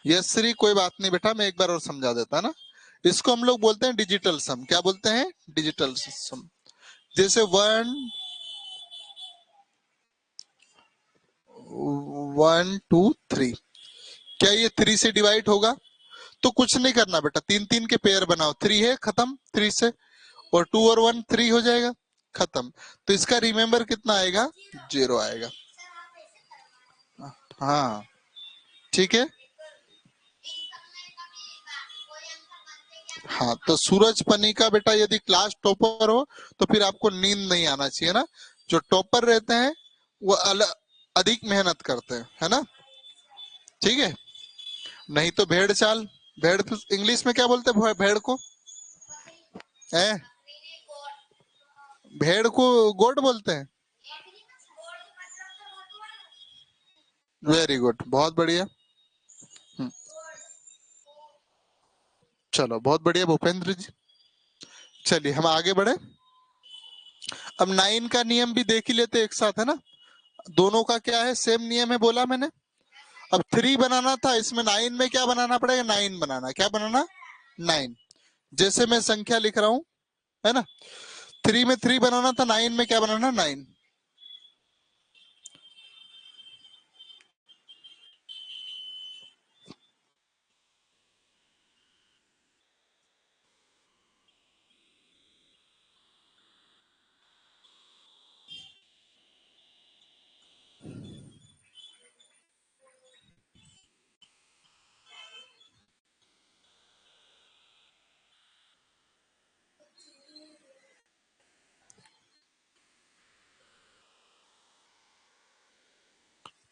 यस श्री, कोई बात नहीं बेटा, मैं एक बार और समझा देता ना। इसको हम लोग बोलते हैं डिजिटल सम। क्या बोलते हैं? डिजिटल सम। जैसे 1 1 2 3, क्या ये 3 से डिवाइड होगा? तो कुछ नहीं करना बेटा, 3 3 के पेयर बनाओ, 3 है, खत्म 3 से। और 2 और 1 3 हो जाएगा, खत्म। तो इसका रिमेम्बर कितना आएगा? 0 आएगा। हाँ, ठीक है। हाँ, तो सूरज पनिका बेटा यदि क्लास टॉपर हो तो फिर आपको नींद नहीं आना चाहिए ना। जो टॉपर रहते हैं वो अधिक मेहनत करते हैं, है ना? ठीक है। नहीं तो भेड़ चाल, भेड़ इंग्लिश में क्या बोलते हैं भेड़ को? है, भेड़ को गोट बोलते हैं। वेरी गुड, बहुत बढ़िया। हम्म, चलो बहुत बढ़िया भूपेंद्र जी। चलिए हम आगे बढ़े। अब 9 का नियम भी देख ही लेते एक साथ, है ना? दोनों का क्या है? सेम नियम है, बोला मैंने। अब 3 बनाना था, इसमें 9 में क्या बनाना पड़ेगा? 9 बनाना। क्या बनाना? 9। जैसे मैं संख्या लिख रहा हूं, है ना? 3 में 3 बनाना था, 9 में क्या बनाना? 9।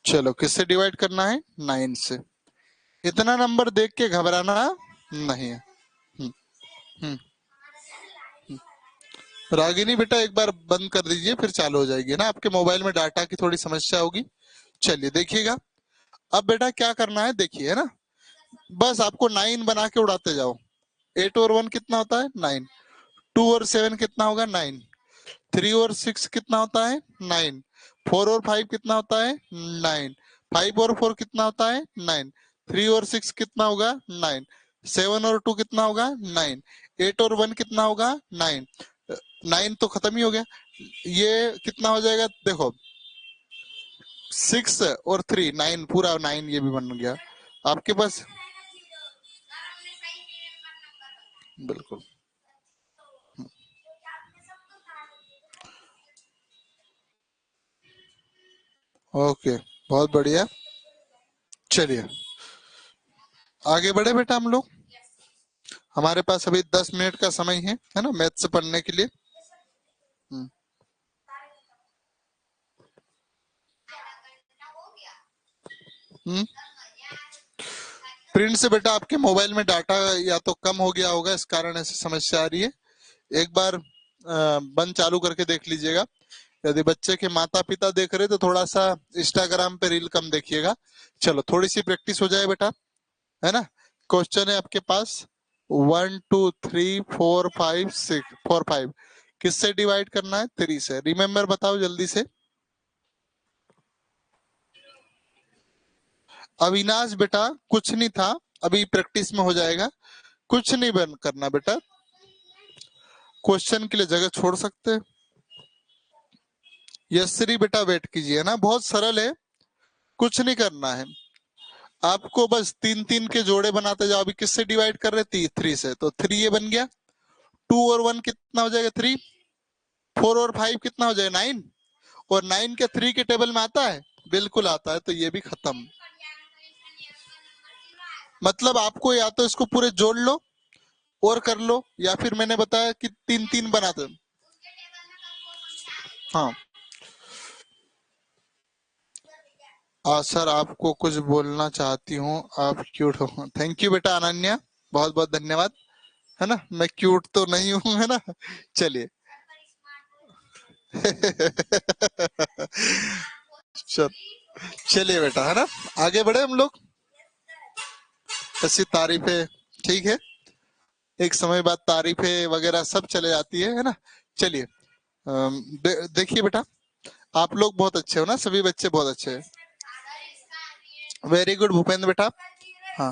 चलो किससे डिवाइड करना है? 9 से। इतना नंबर देख के घबराना नहीं है। हम्म, हम्म। रागिनी बेटा एक बार बंद कर दीजिए, फिर चालू हो जाएगी ना। आपके मोबाइल में डाटा की थोड़ी समस्या होगी। चलिए देखिएगा। अब बेटा क्या करना है, देखिए, है ना? बस आपको 9 बना के उड़ाते जाओ। 8 और 1 कितना होता है? 9। 2 और 7 कितना होगा? 9। 3 और 6 कितना होता है? 9। 4 और 5 कितना होता है? 9। 5 और 4 कितना होता है? 9। 3 और 6 कितना होगा? 9। 7 और 2 कितना होगा? 9। 8 और 1 कितना होगा? 9। 9 तो खत्म ही हो गया। ये कितना हो जाएगा देखो? 6 और 3 9, पूरा 9 ये भी बन गया आपके पास। बिल्कुल। ओके, बहुत बढ़िया। चलिए आगे बढ़े बेटा हम लोग। हमारे पास अभी 10 मिनट का समय है ना, मैथ से पढ़ने के लिए। हम्म, हम्म। प्रिंट से बेटा आपके मोबाइल में डाटा या तो कम हो गया होगा, इस कारण ऐसी समस्या आ रही है। एक बार बंद चालू करके देख लीजिएगा। यदि बच्चे के माता पिता देख रहे तो थोड़ा सा इंस्टाग्राम पे रील कम देखिएगा। चलो थोड़ी सी प्रैक्टिस हो जाए बेटा, है ना? क्वेश्चन है आपके पास 1 2 3 4 5 6 4 5। किससे डिवाइड करना है? 3 से। रिमेम्बर बताओ जल्दी से। अविनाश बेटा कुछ नहीं था, अभी प्रैक्टिस में हो जाएगा, कुछ नहीं बन करना बेटा, क्वेश्चन के लिए जगह छोड़ सकते हैं। यशरी बेटा वेट कीजिए ना, बहुत सरल है, कुछ नहीं करना है आपको, बस 3-3 के जोड़े बनाते जाओ। अभी किससे डिवाइड कर रहे थे? 3 से, तो 3 ये बन गया, 2 और 1 कितना हो जाएगा? 3, 4 और 5 कितना हो जाएगा? 9, और 9 के 3 के टेबल में आता है, बिल्कुल आता है, तो ये भी खत्म। मतलब आपको या तो इसको पूरे जोड़ लो और कर लो, या फिर मैंने बताया कि 3-3 बनाते। हाँ सर आपको कुछ बोलना चाहती हूँ, आप क्यूट हो। थैंक यू बेटा अनन्या, बहुत बहुत धन्यवाद, है ना। मैं क्यूट तो नहीं हूँ, है ना। चलिए चल चलिए बेटा, है ना, आगे बढ़े हम लोग। ऐसी तारीफें ठीक है, एक समय बाद तारीफें वगैरह सब चले जाती है ना। चलिए देखिए बेटा, आप लोग बहुत अच्छे हो ना, सभी बच्चे बहुत अच्छे हैं। वेरी गुड भूपेंद्र बेटा। हाँ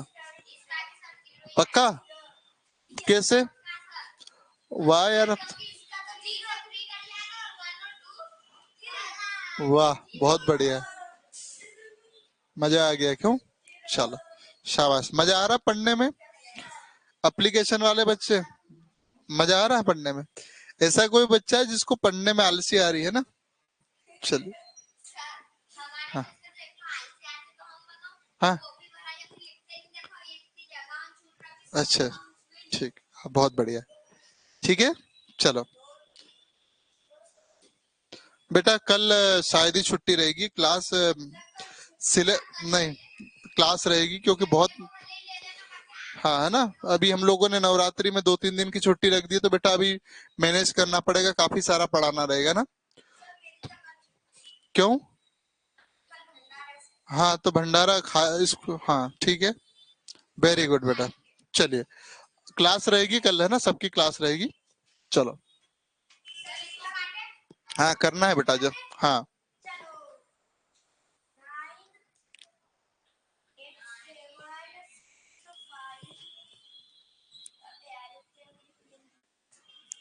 पक्का, कैसे? वाह यार, वाह बहुत बढ़िया, मजा आ गया क्यों? चलो शाबाश, मजा आ रहा पढ़ने में? एप्लीकेशन वाले बच्चे, मजा आ रहा है पढ़ने में? ऐसा कोई बच्चा है जिसको पढ़ने में आलसी आ रही है ना? चलिए हाँ हाँ अच्छा ठीक, बहुत बढ़िया, ठीक है। चलो बेटा कल शायद ही छुट्टी रहेगी, क्लास सिले नहीं, क्लास रहेगी क्योंकि बहुत, हाँ है ना, अभी हम लोगों ने नवरात्रि में 2-3 दिन की छुट्टी रख दी, तो बेटा अभी मैनेज करना पड़ेगा, काफी सारा पढ़ाना रहेगा ना। क्यों? हाँ तो भंडारा खा इसको, हाँ ठीक है, वेरी गुड बेटा। चलिए क्लास रहेगी कल, है ना, सबकी क्लास रहेगी। चलो हाँ करना है बेटा जब, हाँ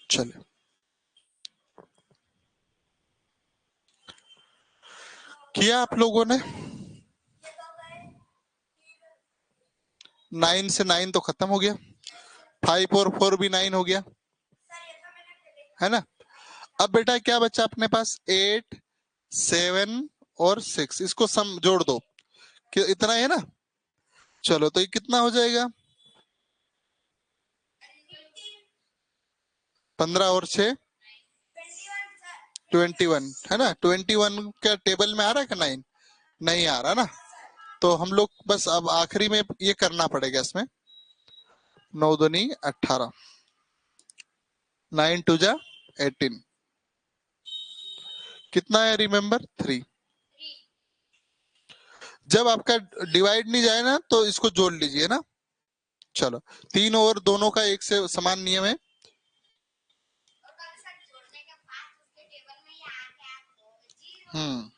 चलिए किया आप लोगों ने? 9 से 9 तो खत्म हो गया, 5 और 4 भी 9 हो गया, है ना। अब बेटा क्या बच्चा अपने पास? 8, 7 और 6, इसको सम जोड़ दो, कि इतना है ना। चलो तो ये कितना हो जाएगा? 15 और 6 21, है ना। 21 क्या टेबल में आ रहा है? कि 9 नहीं आ रहा ना, तो हम लोग बस अब आखिरी में ये करना पड़ेगा इसमें। 9 दूनी 18, 9 2 जा 18, कितना है? रिमेम्बर 3। जब आपका डिवाइड नहीं जाए ना तो इसको जोड़ लीजिए ना। चलो 3 और दोनों का एक से समान नियम है। हम्म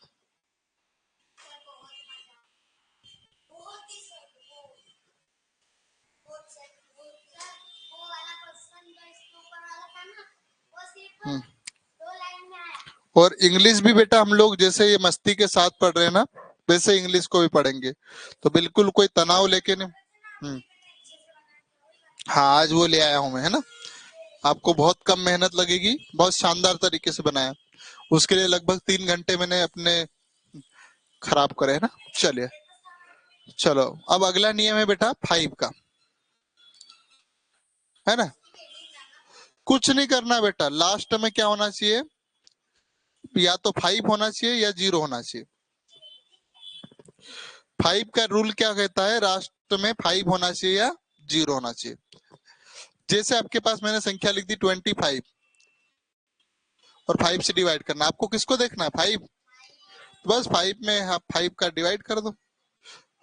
हम्म। और इंग्लिश भी बेटा हम लोग जैसे ये मस्ती के साथ पढ़ रहे हैं ना, वैसे इंग्लिश को भी पढ़ेंगे, तो बिल्कुल कोई तनाव लेके नहीं। हाँ आज वो ले आया हूं मैं, है ना, आपको बहुत कम मेहनत लगेगी, बहुत शानदार तरीके से बनाया, उसके लिए लगभग 3 घंटे मैंने अपने खराब करे, है ना। चलिए चलो अब अगला नियम है बेटा 5 का, है ना। कुछ नहीं करना बेटा, लास्ट में क्या होना चाहिए? या तो 5 होना चाहिए या 0 होना चाहिए। 5 का रूल क्या कहता है? लास्ट में 5 होना चाहिए या 0 होना चाहिए। जैसे आपके पास मैंने संख्या लिख दी 25, और 5 से डिवाइड करना, आपको किसको देखना है? 5, तो बस 5 में आप 5 का डिवाइड कर दो,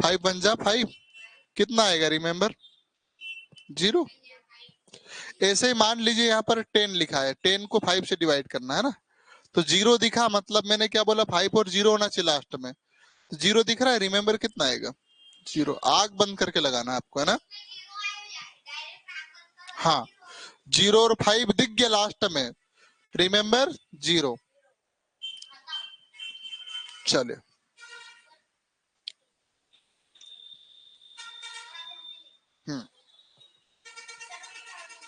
5 बन जा 5, कितना आएगा? रिमेम्बर 0। ऐसे ही मान लीजिए यहाँ पर 10 लिखा है, 10 को 5 से डिवाइड करना है ना, तो 0 दिखा, मतलब मैंने क्या बोला? 5 और 0 होना चाहिए लास्ट में, तो 0 दिख रहा है, रिमेम्बर कितना आएगा? जीरो, आग बंद करके लगाना है आपको, है ना। हाँ, जीरो और फाइव दिख गया लास्ट में, रिमेम्बर जीरो। चलिए,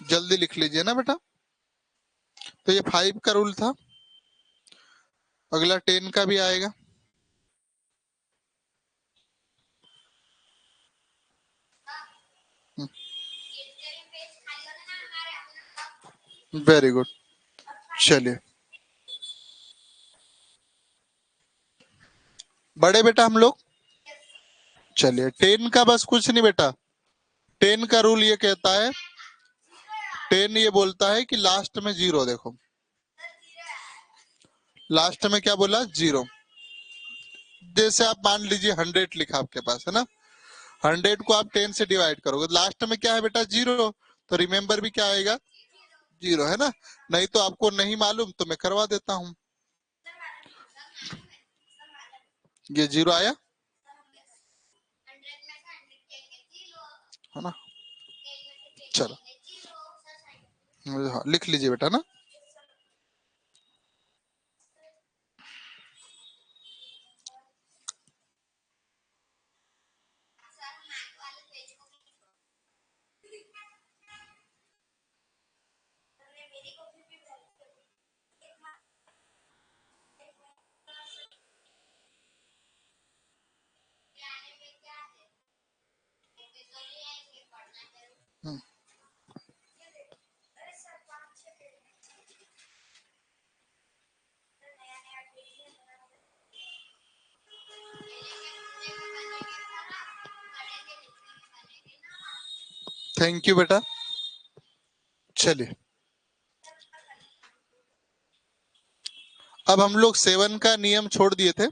जल्दी लिख लीजिए ना बेटा। तो ये फाइव का रूल था, अगला टेन का भी आएगा। Very good. चलिए, बड़े बेटा हम लोग। चलिए, टेन का बस कुछ नहीं बेटा, टेन का रूल ये कहता है, टेन ये बोलता है कि लास्ट में जीरो देखो, लास्ट में क्या बोला, जीरो। जैसे आप मान लीजिए 100 लिखा आपके पास, है ना, 100 को आप 10 से डिवाइड करोगे, लास्ट में क्या है बेटा, जीरो। तो रिमेम्बर भी क्या आएगा, जीरो, है ना। नहीं तो आपको नहीं मालूम तो मैं करवा देता हूँ, ये जीरो आया, है ना। चलो, हाँ, लिख लीजिए बेटा ना। थैंक यू बेटा। चलिए, अब हम लोग 7 का नियम छोड़ दिए थे,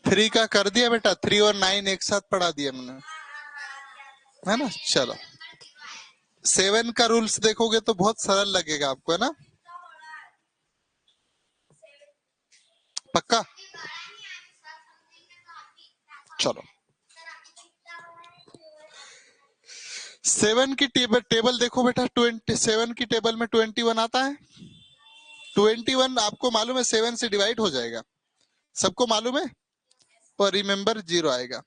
3 का कर दिया बेटा, 3 और 9 एक साथ पढ़ा दिया मैंने, है ना। चलो, 7 का रूल्स देखोगे तो बहुत सरल लगेगा आपको, है ना, पक्का। चलो, 7 की टेबल देखो बेटा, 27 की टेबल में 21 आता है, 21 आपको मालूम है 7 से डिवाइड हो जाएगा, सबको मालूम है, और रिमेम्बर जीरो आएगा,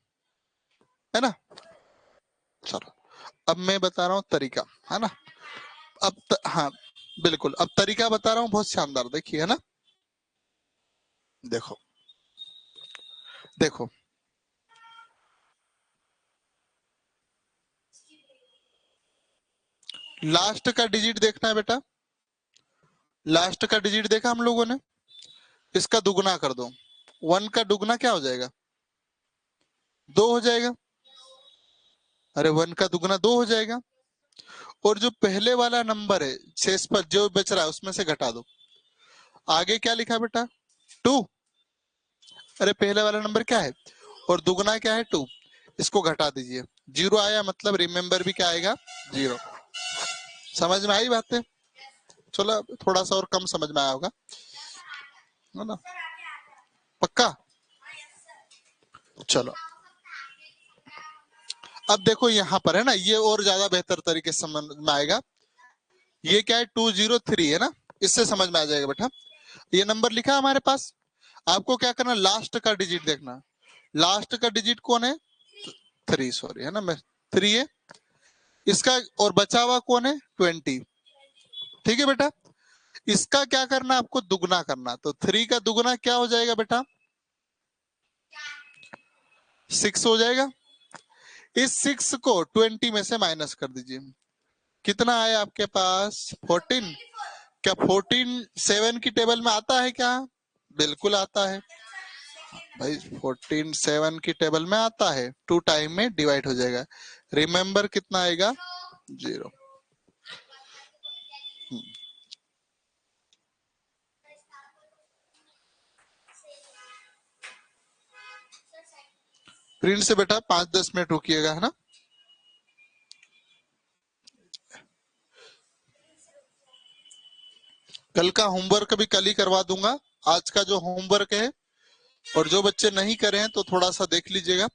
है ना। चलो, अब मैं बता रहा हूँ तरीका, है ना। हाँ, बिल्कुल, अब तरीका बता रहा हूँ बहुत शानदार, देखिए, है ना। देखो, देखो, लास्ट का डिजिट देखना है बेटा, लास्ट का डिजिट देखा हम लोगों ने, इसका दुगना कर दो, 1 का दुगना क्या हो जाएगा, 2 हो जाएगा। अरे 1 का दुगना 2 हो जाएगा, और जो पहले वाला नंबर है शेष पर जो बच रहा है उसमें से घटा दो, आगे क्या लिखा बेटा, 2। अरे पहले वाला नंबर क्या है, और दुगना क्या है, 2, इसको घटा दीजिए, जीरो आया, मतलब रिमेम्बर भी क्या आएगा, जीरो। समझ में आई बातें, चलो थोड़ा सा और कम समझ में आया होगा, है ना, पक्का। चलो, अब देखो यहाँ पर, है ना, ये और ज्यादा बेहतर तरीके से समझ में आएगा, ये क्या है, 203 है ना, इससे समझ में आ जाएगा बेटा। ये नंबर लिखा है हमारे पास, आपको क्या करना, लास्ट का डिजिट देखना, लास्ट का डिजिट कौन है, 3, सॉरी, है ना, मैं 3 है इसका, और बचा हुआ कौन है, 20। ठीक है बेटा, इसका क्या करना, आपको दुगना करना, तो 3 का दुगना क्या हो जाएगा बेटा, 6 हो जाएगा। इस 6 को 20 में से माइनस कर दीजिए, कितना आया आपके पास, 14। क्या 14 7 की टेबल में आता है क्या, बिल्कुल आता है भाई, 14 7 की टेबल में आता है, 2 टाइम में डिवाइड हो जाएगा, रिमेम्बर कितना आएगा, जीरो। प्रिंट से बेटा 5-10 मिनट रुकिएगा, है ना। कल का होमवर्क भी कल ही करवा दूंगा, आज का जो होमवर्क है और जो बच्चे नहीं करे हैं तो थोड़ा सा देख लीजिएगा।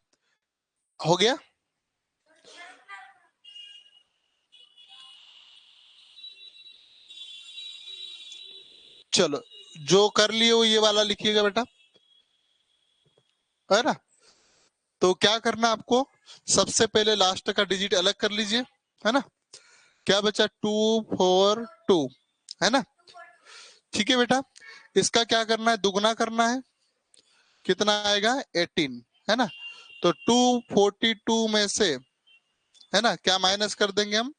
हो गया? चलो, जो कर लिए वो ये वाला लिखिएगा बेटा, है ना। तो क्या करना आपको, सबसे पहले लास्ट का डिजिट अलग कर लीजिए, है ना। क्या बचा, 242, है ना। ठीक है बेटा, इसका क्या करना है, दुगना करना है, कितना आएगा 18, है ना। तो 242 में से, है ना, क्या माइनस कर देंगे हम,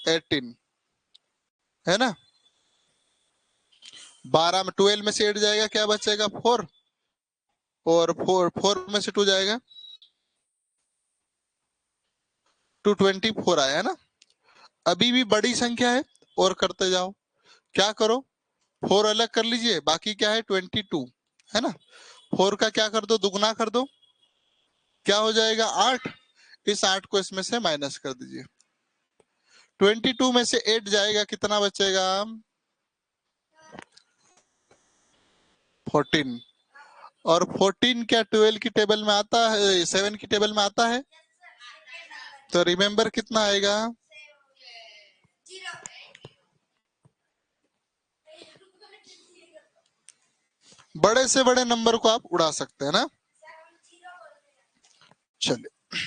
18, है ना। 12 में 12 में से 8 जाएगा, क्या बचेगा 4, और 4 में से 2 जाएगा, 224 आया, है ना। अभी भी बड़ी संख्या है, और करते जाओ, क्या करो, 4 अलग कर लीजिए, बाकी क्या है 22, है ना। 4 का क्या कर दो, दुगना कर दो, क्या हो जाएगा 8, इस 8 को इसमें से माइनस कर दीजिए। 22 में से 8 जाएगा, कितना बचेगा 14, और 14 क्या 12 की टेबल में आता है, 7 की टेबल में आता है, तो रिमेंबर कितना आएगा, बड़े से बड़े नंबर को आप उड़ा सकते हैं ना। चलिए,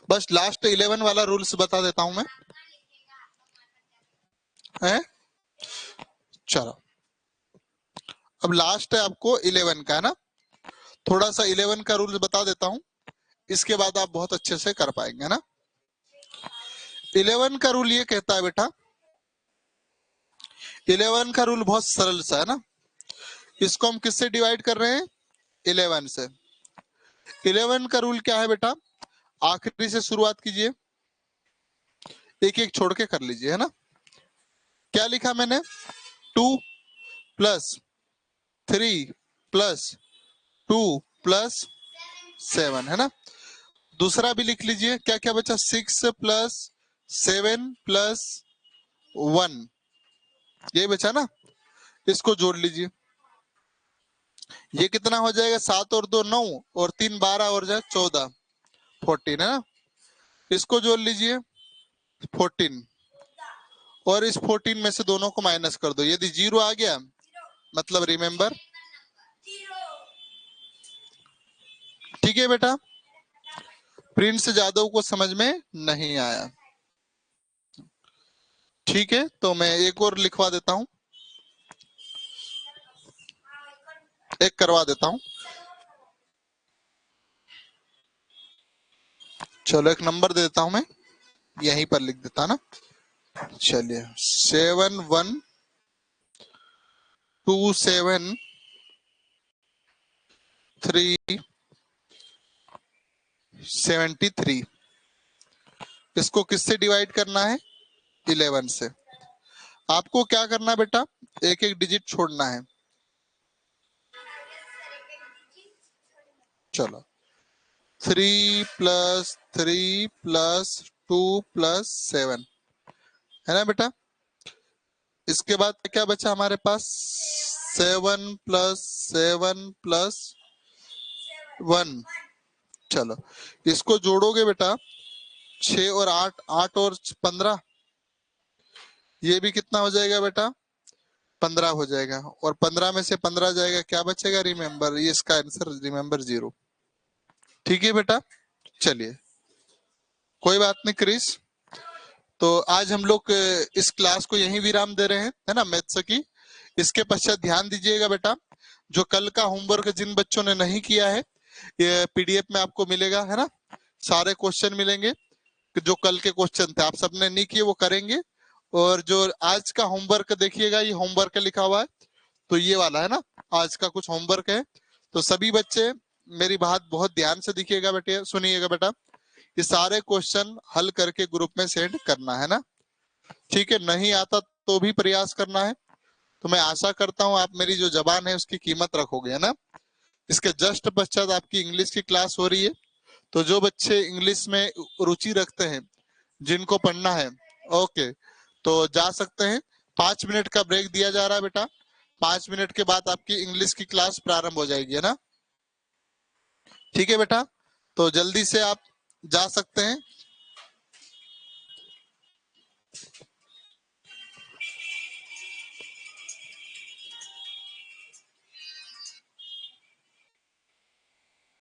बस लास्ट 11 वाला रूल्स बता देता हूं मैं, है। चलो, अब लास्ट है आपको 11 का, है ना। थोड़ा सा 11 का रूल्स बता देता हूं, इसके बाद आप बहुत अच्छे से कर पाएंगे, है ना। 11 का रूल ये कहता है बेटा, 11 का रूल बहुत सरल सा है ना। इसको हम किससे डिवाइड कर रहे हैं, 11 से। 11 का रूल क्या है बेटा, आखिरी से शुरुआत कीजिए, एक एक छोड़ के कर लीजिए, है ना। क्या लिखा मैंने, 2 प्लस 3 प्लस 2 प्लस 7, है ना। दूसरा भी लिख लीजिए, क्या क्या बचा, 6 प्लस 7 प्लस 1, ये बचा ना। इसको जोड़ लीजिए, ये कितना हो जाएगा, 7 और 2 9, और 3 12, और जाए 14, 14, है ना। इसको जोड़ लीजिए 14, और इस 14 में से दोनों को माइनस कर दो, यदि 0 आ गया मतलब रिमेंबर। ठीक है बेटा, प्रिंस जादव को समझ में नहीं आया, ठीक है, तो मैं एक और लिखवा देता हूं, एक करवा देता हूं। चलो, एक नंबर दे देता हूं मैं, यहीं पर लिख देता ना। चलिए, 7127373, इसको किससे डिवाइड करना है, 11 से। आपको क्या करना है बेटा, एक एक डिजिट छोड़ना है। चलो, 3 + 3 + 2 + 7, है ना बेटा। इसके बाद क्या बचा हमारे पास, 7 + 7 + 1। चलो, इसको जोड़ोगे बेटा, 6 और 8, 8 और 15, ये भी कितना हो जाएगा बेटा, 15 हो जाएगा, और 15 में से 15 जाएगा, क्या बचेगा, रिमेंबर। ये इसका आंसर रिमेंबर 0। ठीक है बेटा, चलिए, कोई बात नहीं क्रिस। तो आज हम लोग इस क्लास को यहीं विराम दे रहे हैं, है ना, मैथ्स की। इसके पश्चात ध्यान दीजिएगा बेटा, जो कल का होमवर्क जिन बच्चों ने नहीं किया है, ये पीडीएफ में आपको मिलेगा, है ना। सारे क्वेश्चन मिलेंगे, जो कल के क्वेश्चन थे आप सबने नहीं किए वो करेंगे। और जो आज का होमवर्क देखिएगा, ये होमवर्क लिखा हुआ है, तो ये वाला है ना, आज का कुछ होमवर्क है। तो सभी बच्चे मेरी बात बहुत ध्यान से देखिएगा बेटे, सुनिएगा बेटा, ये सारे क्वेश्चन हल करके ग्रुप में सेंड करना है ना। ठीक है, नहीं आता तो भी प्रयास करना है। तो मैं आशा करता हूँ आप मेरी जो जबान है उसकी कीमत रखोगे, है ना। इसके जस्ट पश्चात आपकी इंग्लिश की क्लास हो रही है, तो जो बच्चे इंग्लिश में रुचि रखते हैं, जिनको पढ़ना है, ओके, तो जा सकते हैं। 5 मिनट का ब्रेक दिया जा रहा है बेटा, 5 मिनट के बाद आपकी इंग्लिश की क्लास प्रारंभ हो जाएगी, है ना। ठीक है बेटा, तो जल्दी से आप जा सकते हैं।